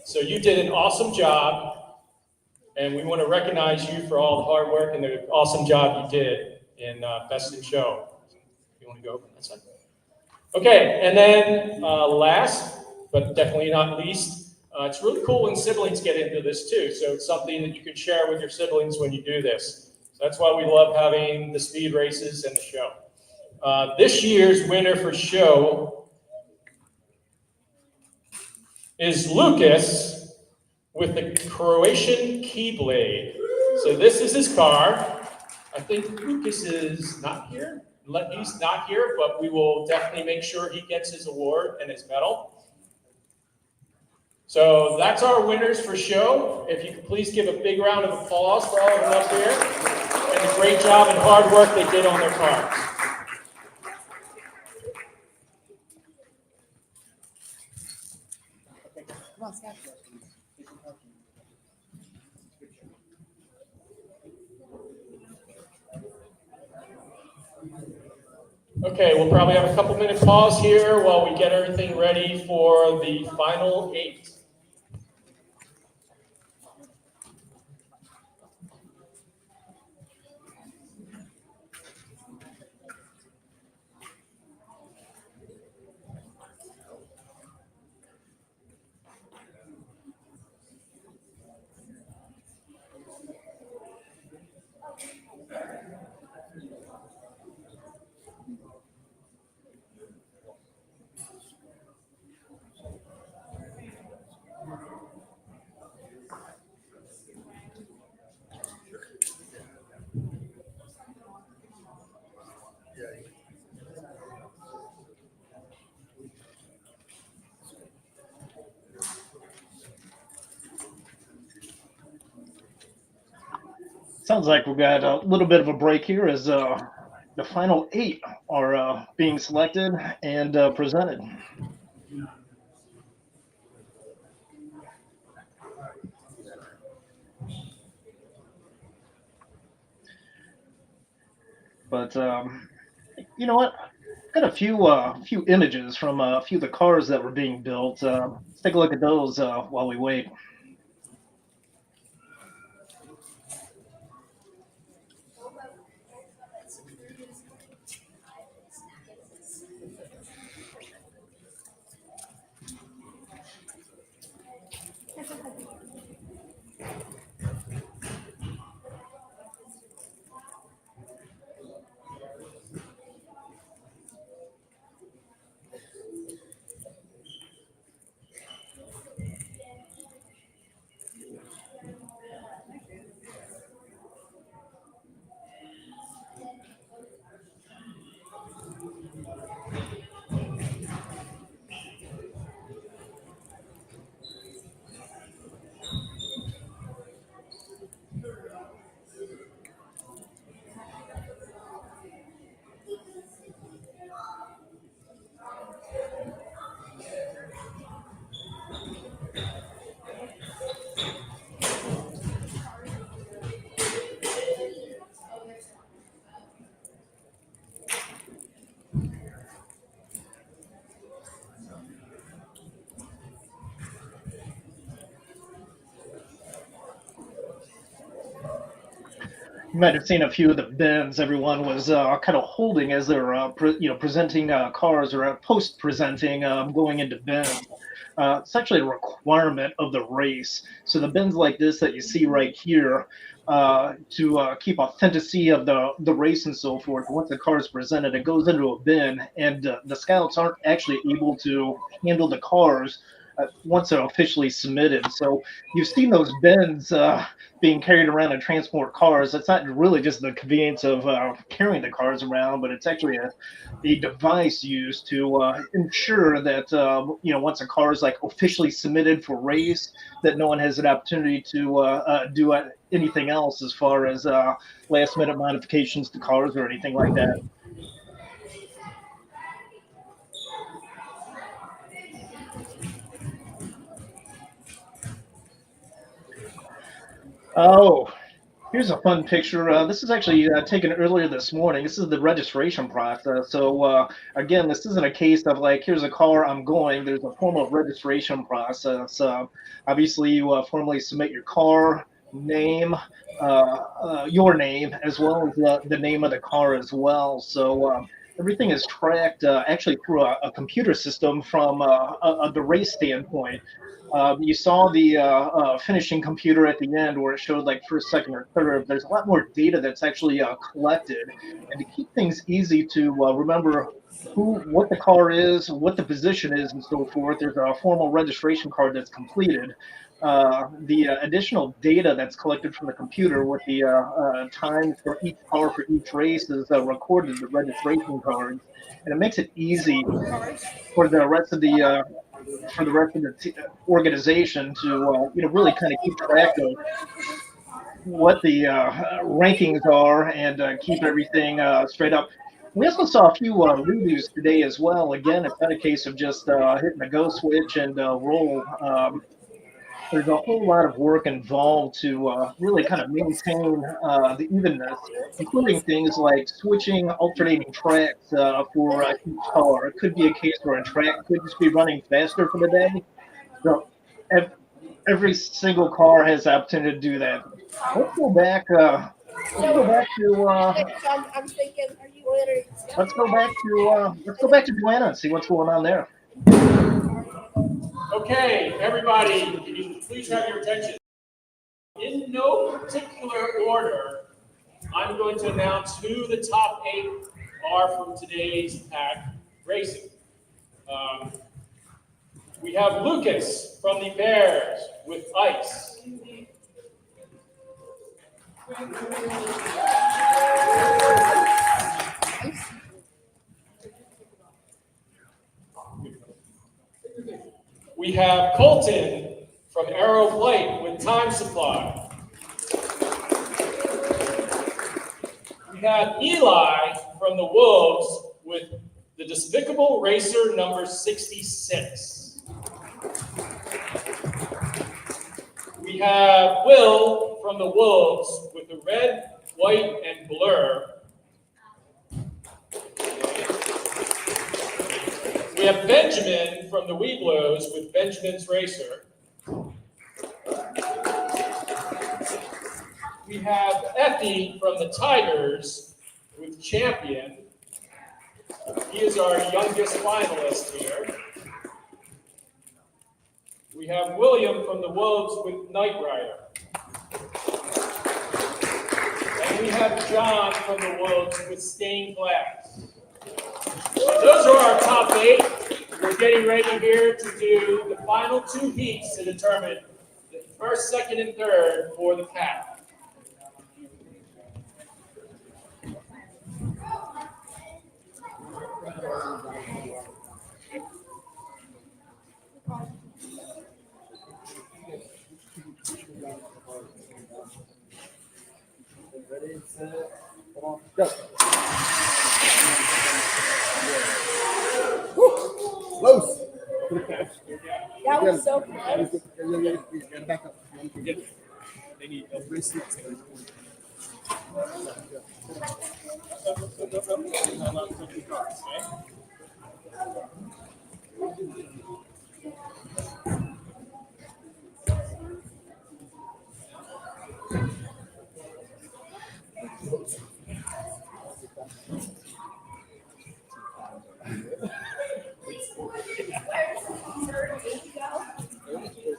So you did an awesome job, and we want to recognize you for all the hard work and the awesome job you did in Best in Show. You want to go over that side? Okay, and then last, but definitely not least, it's really cool when siblings get into this too. So it's something that you can share with your siblings when you do this. So that's why we love having the speed races and the show. This year's winner for show is Lucas with the Croatian Keyblade. So this is his car. I think Lucas is not here. He's not here, but we will definitely make sure he gets his award and his medal. So that's our winners for show. If you could please give a big round of applause for all of them up here and the great job and hard work they did on their cars. Okay, we'll probably have a couple minute pause here while we get everything ready for the final 8. Sounds like we've got a little bit of a break here as the final 8 are being selected and presented. But you know what? I've got a few images from a few of the cars that were being built. Let's take a look at those while we wait. You might have seen a few of the bins everyone was kind of holding as they're presenting cars or post-presenting going into bins. It's actually a requirement of the race. So the bins like this that you see right here to keep authenticity of the race and so forth. Once the car is presented, it goes into a bin, and the scouts aren't actually able to handle the cars once they're officially submitted. So you've seen those bins being carried around in transport cars. It's not really just the convenience of carrying the cars around, but it's actually a device used to ensure that once a car is like officially submitted for race, that no one has an opportunity to do anything else as far as last minute modifications to cars or anything like that. Oh, here's a fun picture. This is actually taken earlier this morning. This is the registration process. So again, this isn't a case of like, here's a car, I'm going. There's a formal registration process. Obviously, you formally submit your car name, your name, as well as the name of the car as well. So everything is tracked actually through a computer system from the race standpoint. You saw the finishing computer at the end where it showed like first, second, or third. There's a lot more data that's actually collected. And to keep things easy to remember what the car is, what the position is, and so forth, there's a formal registration card that's completed. The additional data that's collected from the computer with the times for each car for each race is recorded in the registration cards. And it makes it easy for the rest of the organization to really kind of keep track of what the rankings are and keep everything straight up. We also saw a few redos today as well. Again, it's not a case of just hitting the go switch and roll. There's a whole lot of work involved to really kind of maintain the evenness, including things like switching, alternating tracks for each car. It could be a case where a track could just be running faster for the day. So every single car has the opportunity to do that. Let's go back. Let's go back to. I'm thinking, Let's go back to Joanna and see what's going on there. Okay, everybody, can you please have your attention? In no particular order, I'm going to announce who the top 8 are from today's pack racing. We have Lucas from the Bears with ice. We have Colton from Arrow Plate with Time Supply. We have Eli from the Wolves with the Despicable Racer number 66. We have Will from the Wolves with the red, white, and blur. We have Benjamin from the Weeblos with Benjamin's Racer. We have Effie from the Tigers with Champion. He is our youngest finalist here. We have William from the Wolves with Knight Rider. And we have John from the Wolves with Stained Glass. Those are our top 8. We're getting ready here to do the final 2 heats to determine the first, second, and third for the pack. Ready, set, go. Close. that was so close. Back up. They need a bracelet.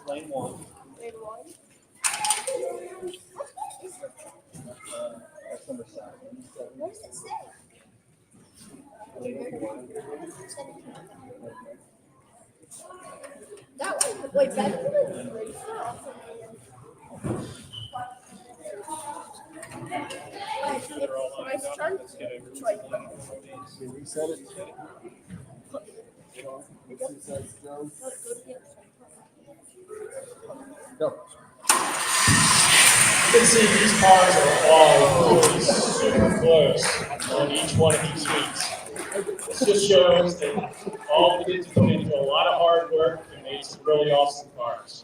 Lane 1. That's number 7. What does it say? Wait, that's They're all lined up. Let's get a choice. You reset it. Let's see size Joe. Go. You can see these cars are all really super close on each one of these heats. This just shows that all the kids put into a lot of hard work and made some really awesome cars.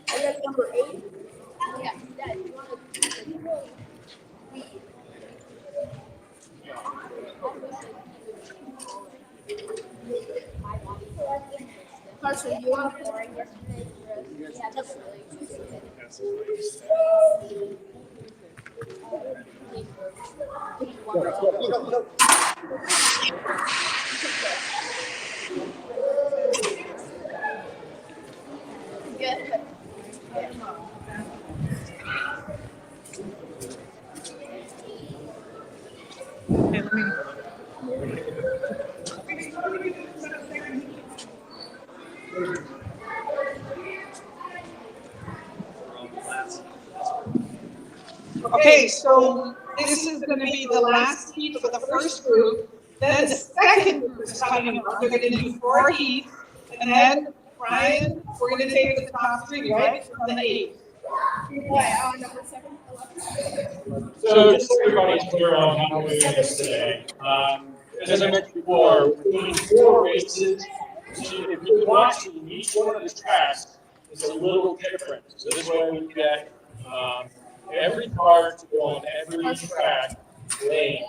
I got number 8. Yeah, Dad, you want to Carson, you want to pour yesterday? Yeah, that's really good. Okay, let me. Okay, so this is going to be the last heat for the first group. Then the second group is coming up. They're going to do 4 heats, and then Brian, we're going to take the top 3, right? From the 8. What, number 7? So just so everybody's clear on how we're doing this today. As I mentioned before, we're doing 4 races. If you watch, each one of the tracks is a little different. So this way we get every car to go on every track lane.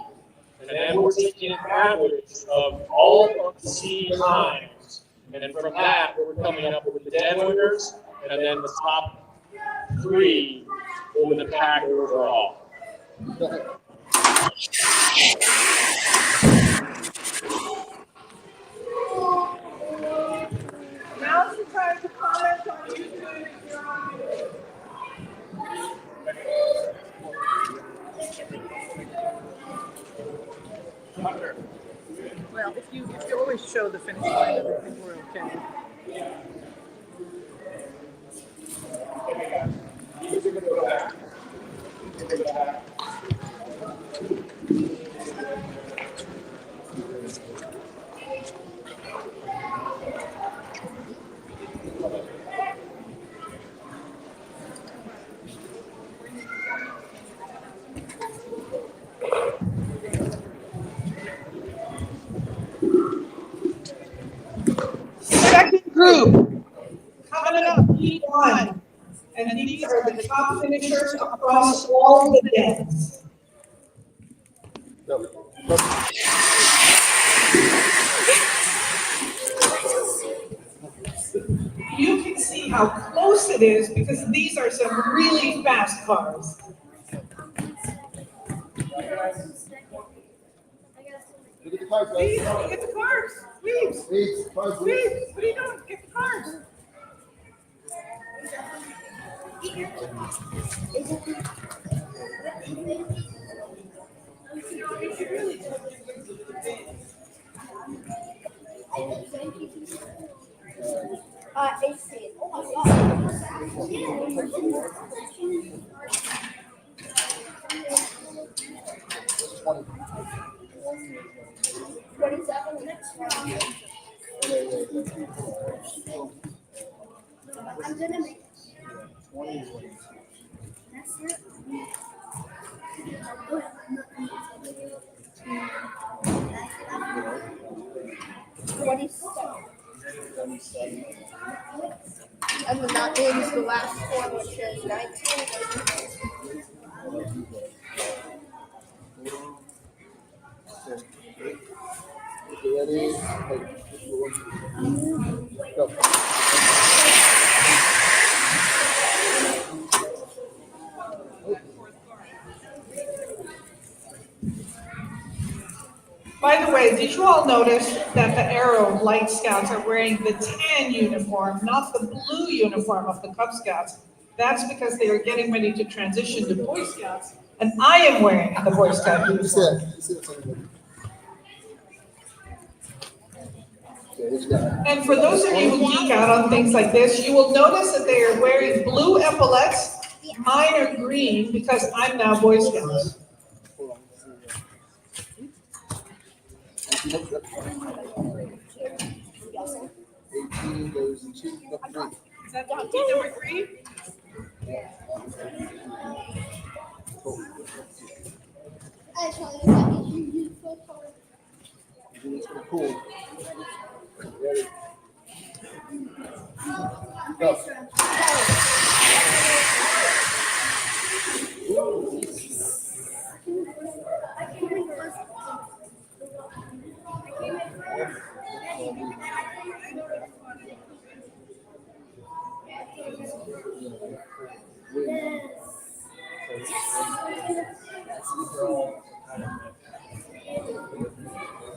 And then we're taking an average of all of the C times. And then from that, we're coming up with the den winners and then the top 3 over the pack overall. Now's the time to comment on YouTube if you're on YouTube. Well, if you always show the finish line, I think we're okay. Second group, coming up, heat 1. And these are the top finishers across all the dens. You can see how close it is because these are some really fast cars. Look at the cars, guys. Please, get the cars. Please. Please, cars, Please, what are you doing? Get the cars. AC. Oh my God. 27 minutes. I'm gonna make 20. that's it. And then that means the last one, which is 19. Ready? Go. By the way, did you all notice that the Arrow Light Scouts are wearing the tan uniform, not the blue uniform of the Cub Scouts? That's because they are getting ready to transition to Boy Scouts, and I am wearing the Boy Scout uniform. And for those of you who geek out on things like this, you will notice that they are wearing blue epaulets. Mine are green because I'm now Boy Scouts. Is that donkey number 3? Cool. Ready? Go.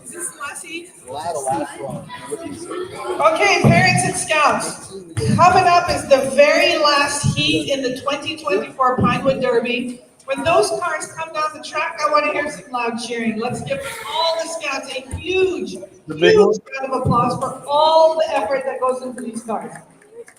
Is this the last heat? The last one. Okay, parents and scouts, coming up is the very last heat in the 2024 Pinewood Derby. When those cars come down the track, I want to hear some loud cheering. Let's give all the scouts a huge round of applause for all the effort that goes into these cars.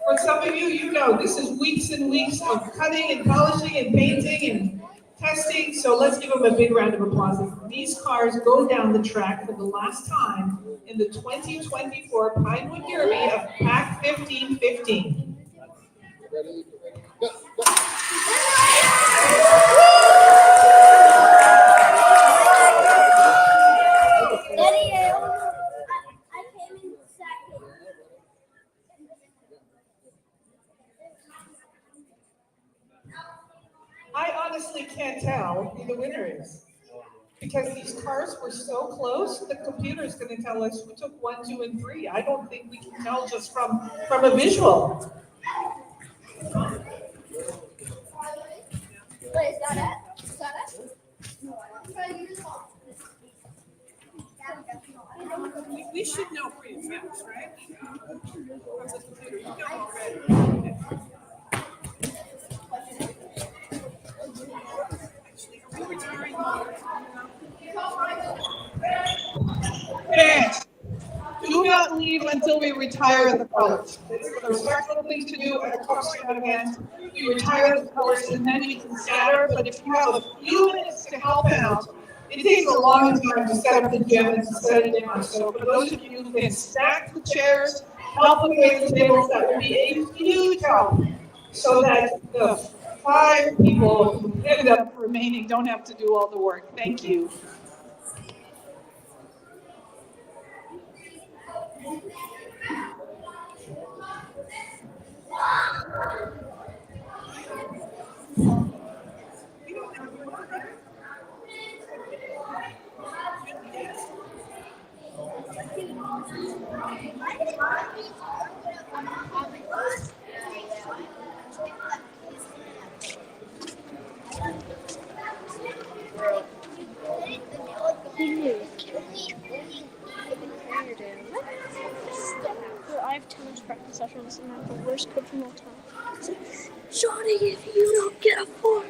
For some of you, you know this is weeks and weeks of cutting and polishing and painting and testing, so let's give them a big round of applause. These cars go down the track for the last time in the 2024 Pinewood Derby of Pack 1515. Ready? Go. I honestly can't tell who the winner is. Because these cars were so close, the computer is going to tell us who took 1, 2, and 3. I don't think we can tell just from a visual. Wait, is that it? Is that it? We should know pretty fast, right? From the computer, you know already. Parents, do not leave until we retire the colors. It's a respectful thing to do at a Cub Scout event. We retire the colors and then we can scatter, but if you have a few minutes to help out, it takes a long time to set up the gym and to set it down. So for those of you who can stack the chairs, help with the tables, that would be a huge help. So that the 5 people who ended up remaining don't have to do all the work. Thank you. I have tennis practice sessions and I'm the worst coach of all time. Johnny, if you don't get a 4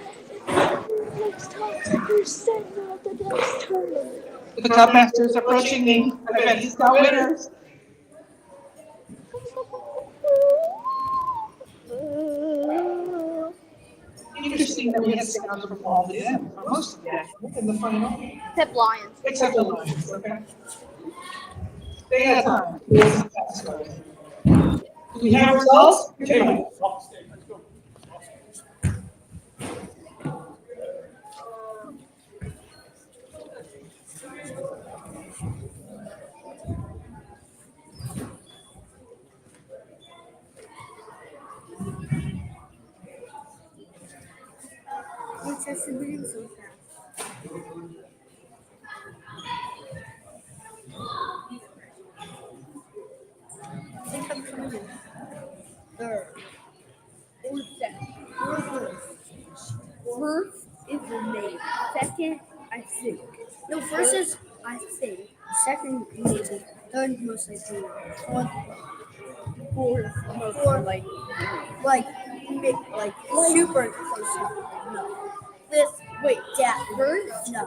next time, you're sitting out the next tournament. The Cub Masters approaching the event scout winners. Interesting that we had scouts from all the gyms, most of them in the final. Except Lions. Except the Lions, okay? They had time. We had some fast scores. Do we have results? Okay. It's just moving so fast. I think I'm coming in third. Or second. First is the name. Second, I think. No, first is I think second maybe, third most likely, fourth most like super close. No. Fifth, wait, yeah, first? No.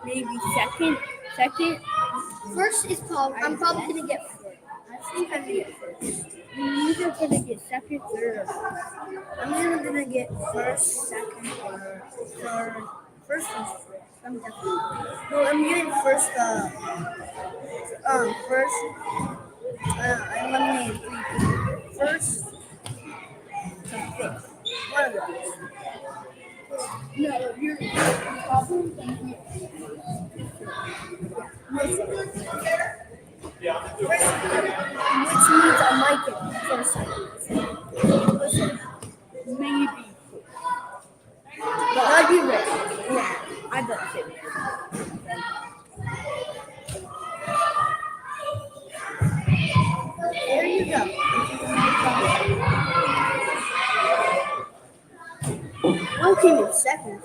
Maybe second. First is I'm probably gonna get first. I think I'm gonna get first. I'm either gonna get second, third, or fourth. I'm either gonna get first, second, or third. First or fourth. I'm definitely. No, I'm getting first. First. I eliminated 3 people. First to fifth. One of those. No, you're probably gonna get which means I might get first. Maybe. But I'd be ready. Yeah, I better say that. There you go. Will came in second.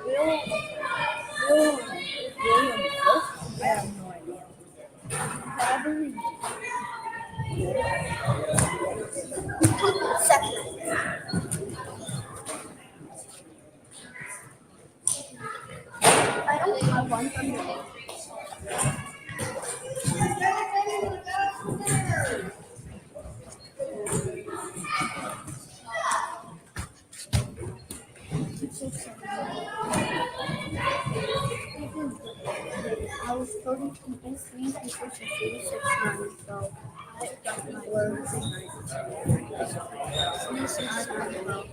Will I have no idea. Probably second. I don't have one from you. I was 30 people, 3 people, 36 9, so I got my words in 36 9,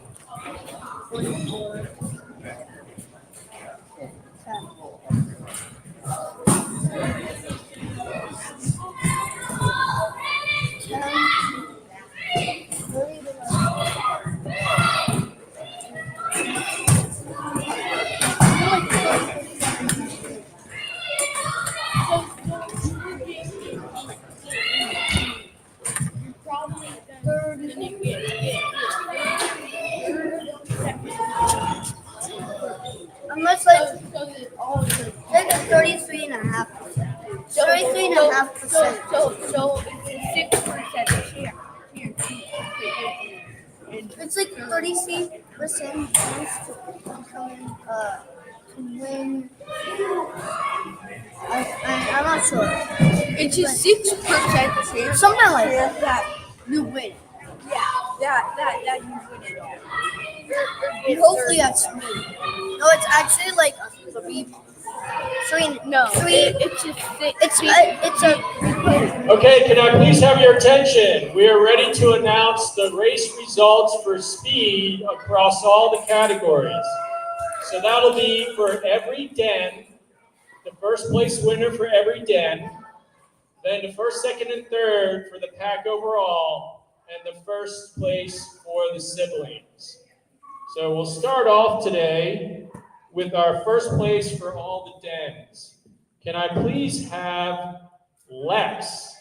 44. Unless like 33.5%. 33.5%. So it's 6% it's like 33% chance to win. I'm not sure. It's a 6% chance. Something like that. You win. Yeah, that you win it all. And hopefully that's me. No, it's actually like a 3. No, 3. It's a 6. Okay, can I please have your attention? We are ready to announce the race results for speed across all the categories. So that'll be for every den, the first place winner for every den, then the first, second, and third for the pack overall, and the first place for the siblings. So we'll start off today with our first place for all the dens. Can I please have Lex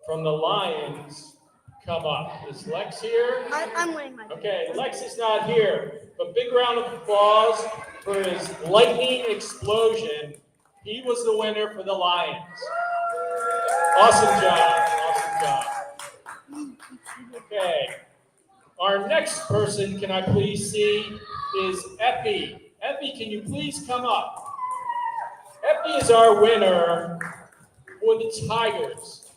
from the Lions come up? Is Lex here? I'm winning my. Okay, Lex is not here, but big round of applause for his lightning explosion. He was the winner for the Lions. Awesome job, awesome job. Okay, our next person, can I please see, is Effie. Effie, can you please come up? Effie is our winner for the Tigers.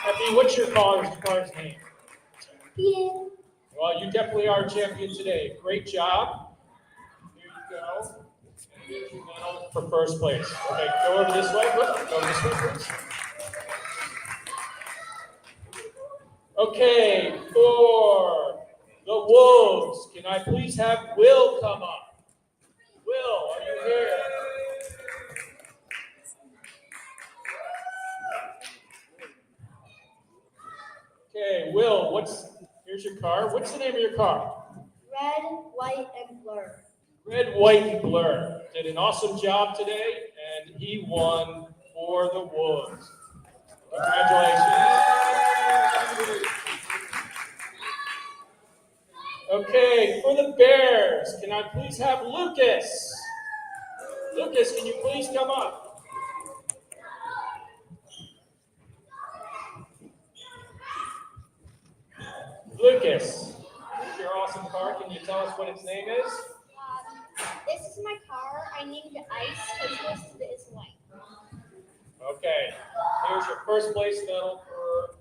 Effie, what's your car's name? Yeah. Well, you definitely are a champion today. Great job. Here you go. Here's your medal for first place. Okay, go over this way. Go this way, please. Okay, for the Wolves, can I please have Will come up? Will, are you here? Okay, Will, here's your car. What's the name of your car? Red, white, and blur. Red, white, and blur. Did an awesome job today, and he won for the Wolves. Congratulations. Okay, for the Bears, can I please have Lucas? Lucas, can you please come up? Lucas, this is your awesome car. Can you tell us what its name is? This is my car. I named it Ice because most of it is white. Okay, here's your first place medal for.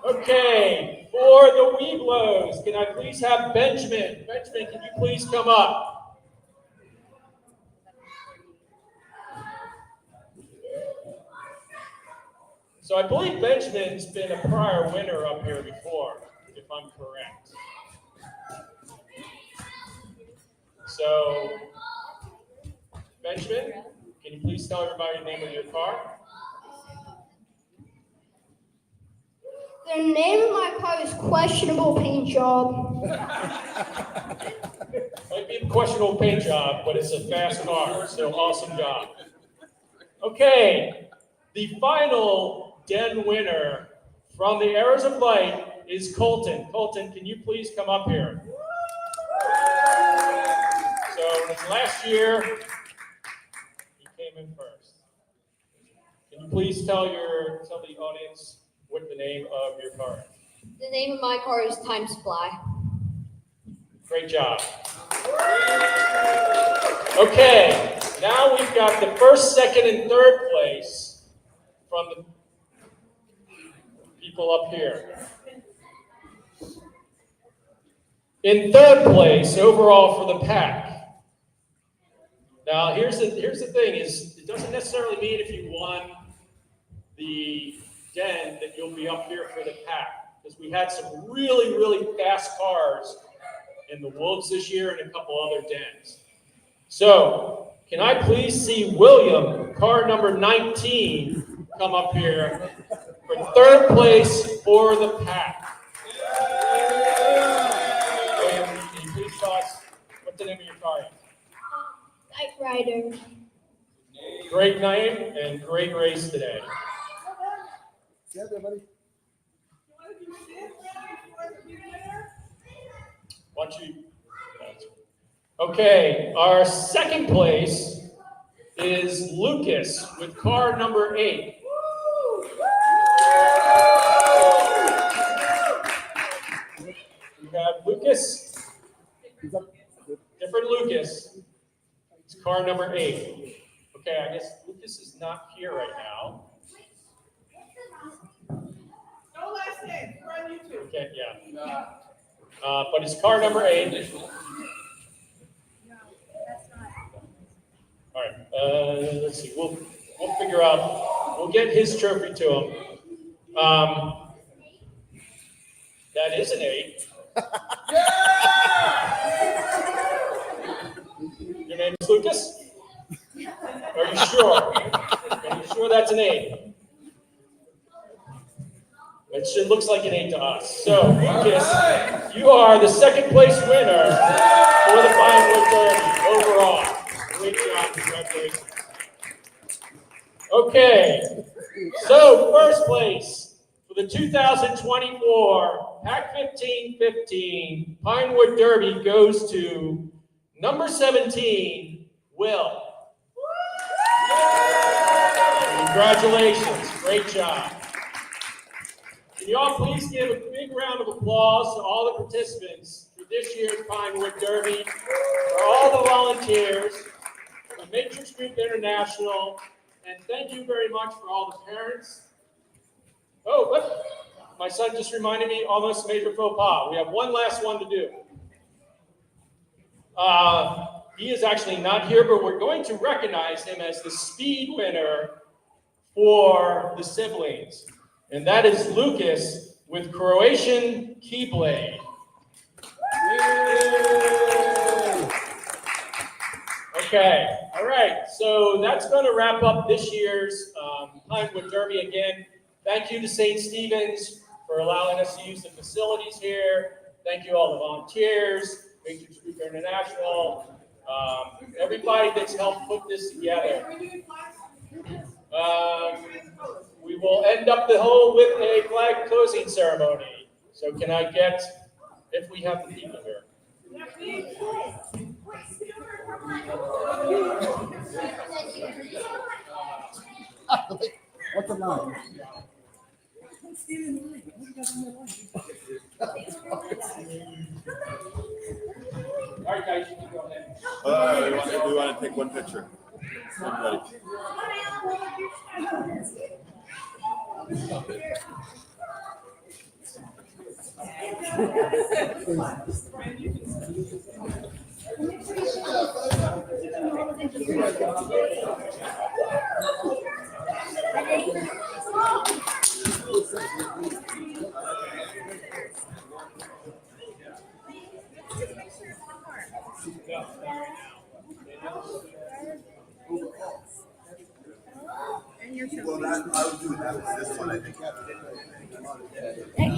Okay, for the Weeblos, can I please have Benjamin? Benjamin, can you please come up? So I believe Benjamin's been a prior winner up here before, if I'm correct. So, Benjamin, can you please tell everybody the name of your car? The name of my car is Questionable Paint Job. Might be a questionable paint job, but it's a fast car, so awesome job. Okay, the final Den winner from the Arrows of Light is Colton. Colton, can you please come up here? So last year, he came in first. Can you please tell the audience what the name of your car is? The name of my car is Time Supply. Great job. Okay, now we've got the first, second, and third place from the people up here. In third place overall for the pack. Now here's the thing is it doesn't necessarily mean if you won the Den that you'll be up here for the pack, because we had some really, really fast cars in the Wolves this year and a couple other Dens. So, can I please see William, car number 19, come up here for third place for the pack? William, can you please tell us what the name of your car is? Night Rider. Great name and great race today. Yeah, everybody. Why don't you? Okay, our second place is Lucas with car number 8. We have Lucas, different Lucas. It's car number 8. Okay, I guess Lucas is not here right now. No last name, we're on YouTube. Okay, yeah. But it's car number 8. All right, let's see. We'll figure out. We'll get his trophy to him. That is an 8. Your name is Lucas? Are you sure? Are you sure that's an 8? It looks like an 8 to us. So, Lucas, you are the second place winner for the Pinewood Derby overall. Great job, congratulations. Okay, so first place for the 2024 Pack 1515 Pinewood Derby goes to number 17, Will. Congratulations, great job. Can you all please give a big round of applause to all the participants for this year's Pinewood Derby, for all the volunteers, for the Matrix Group International, and thank you very much for all the parents. Oh, but my son just reminded me, almost major faux pas. We have one last one to do. He is actually not here, but we're going to recognize him as the speed winner for the siblings. And that is Lucas with Croatian Keyblade. Okay, all right. So that's going to wrap up this year's Pinewood Derby. Again, thank you to St. Stephen's for allowing us to use the facilities here. Thank you all the volunteers, Matrix Group International, everybody that's helped put this together. We will end up the whole with a flag closing ceremony. So can I get, if we have the people here? What's the line? All right, guys, you can go ahead. We want to take one picture. Everybody.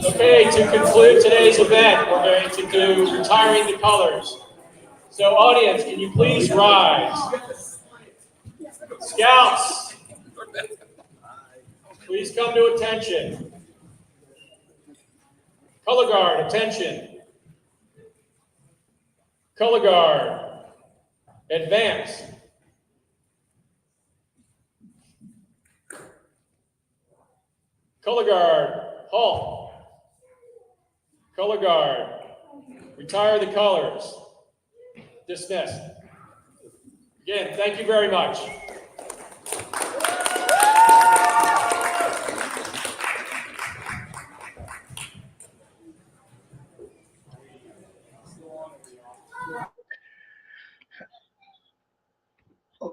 Okay, to conclude today's event, we're going to do retiring the colors. So audience, can you please rise? Scouts, please come to attention. Color guard, attention. Color guard, advance. Color guard, halt. Color guard, retire the colors. Dismiss. Again, thank you very much.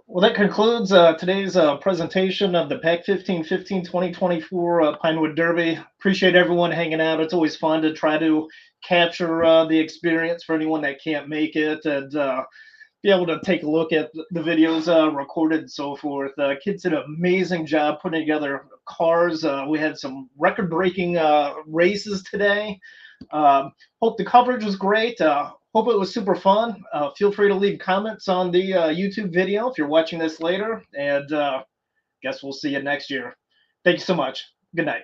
Well, that concludes today's presentation of the Pack 15-15 2024 Pinewood Derby. Appreciate everyone hanging out. It's always fun to try to capture the experience for anyone that can't make it and be able to take a look at the videos recorded and so forth. Kids did an amazing job putting together cars. We had some record-breaking races today. Hope the coverage was great. Hope it was super fun. Feel free to leave comments on the YouTube video if you're watching this later. And guess we'll see you next year. Thank you so much. Good night.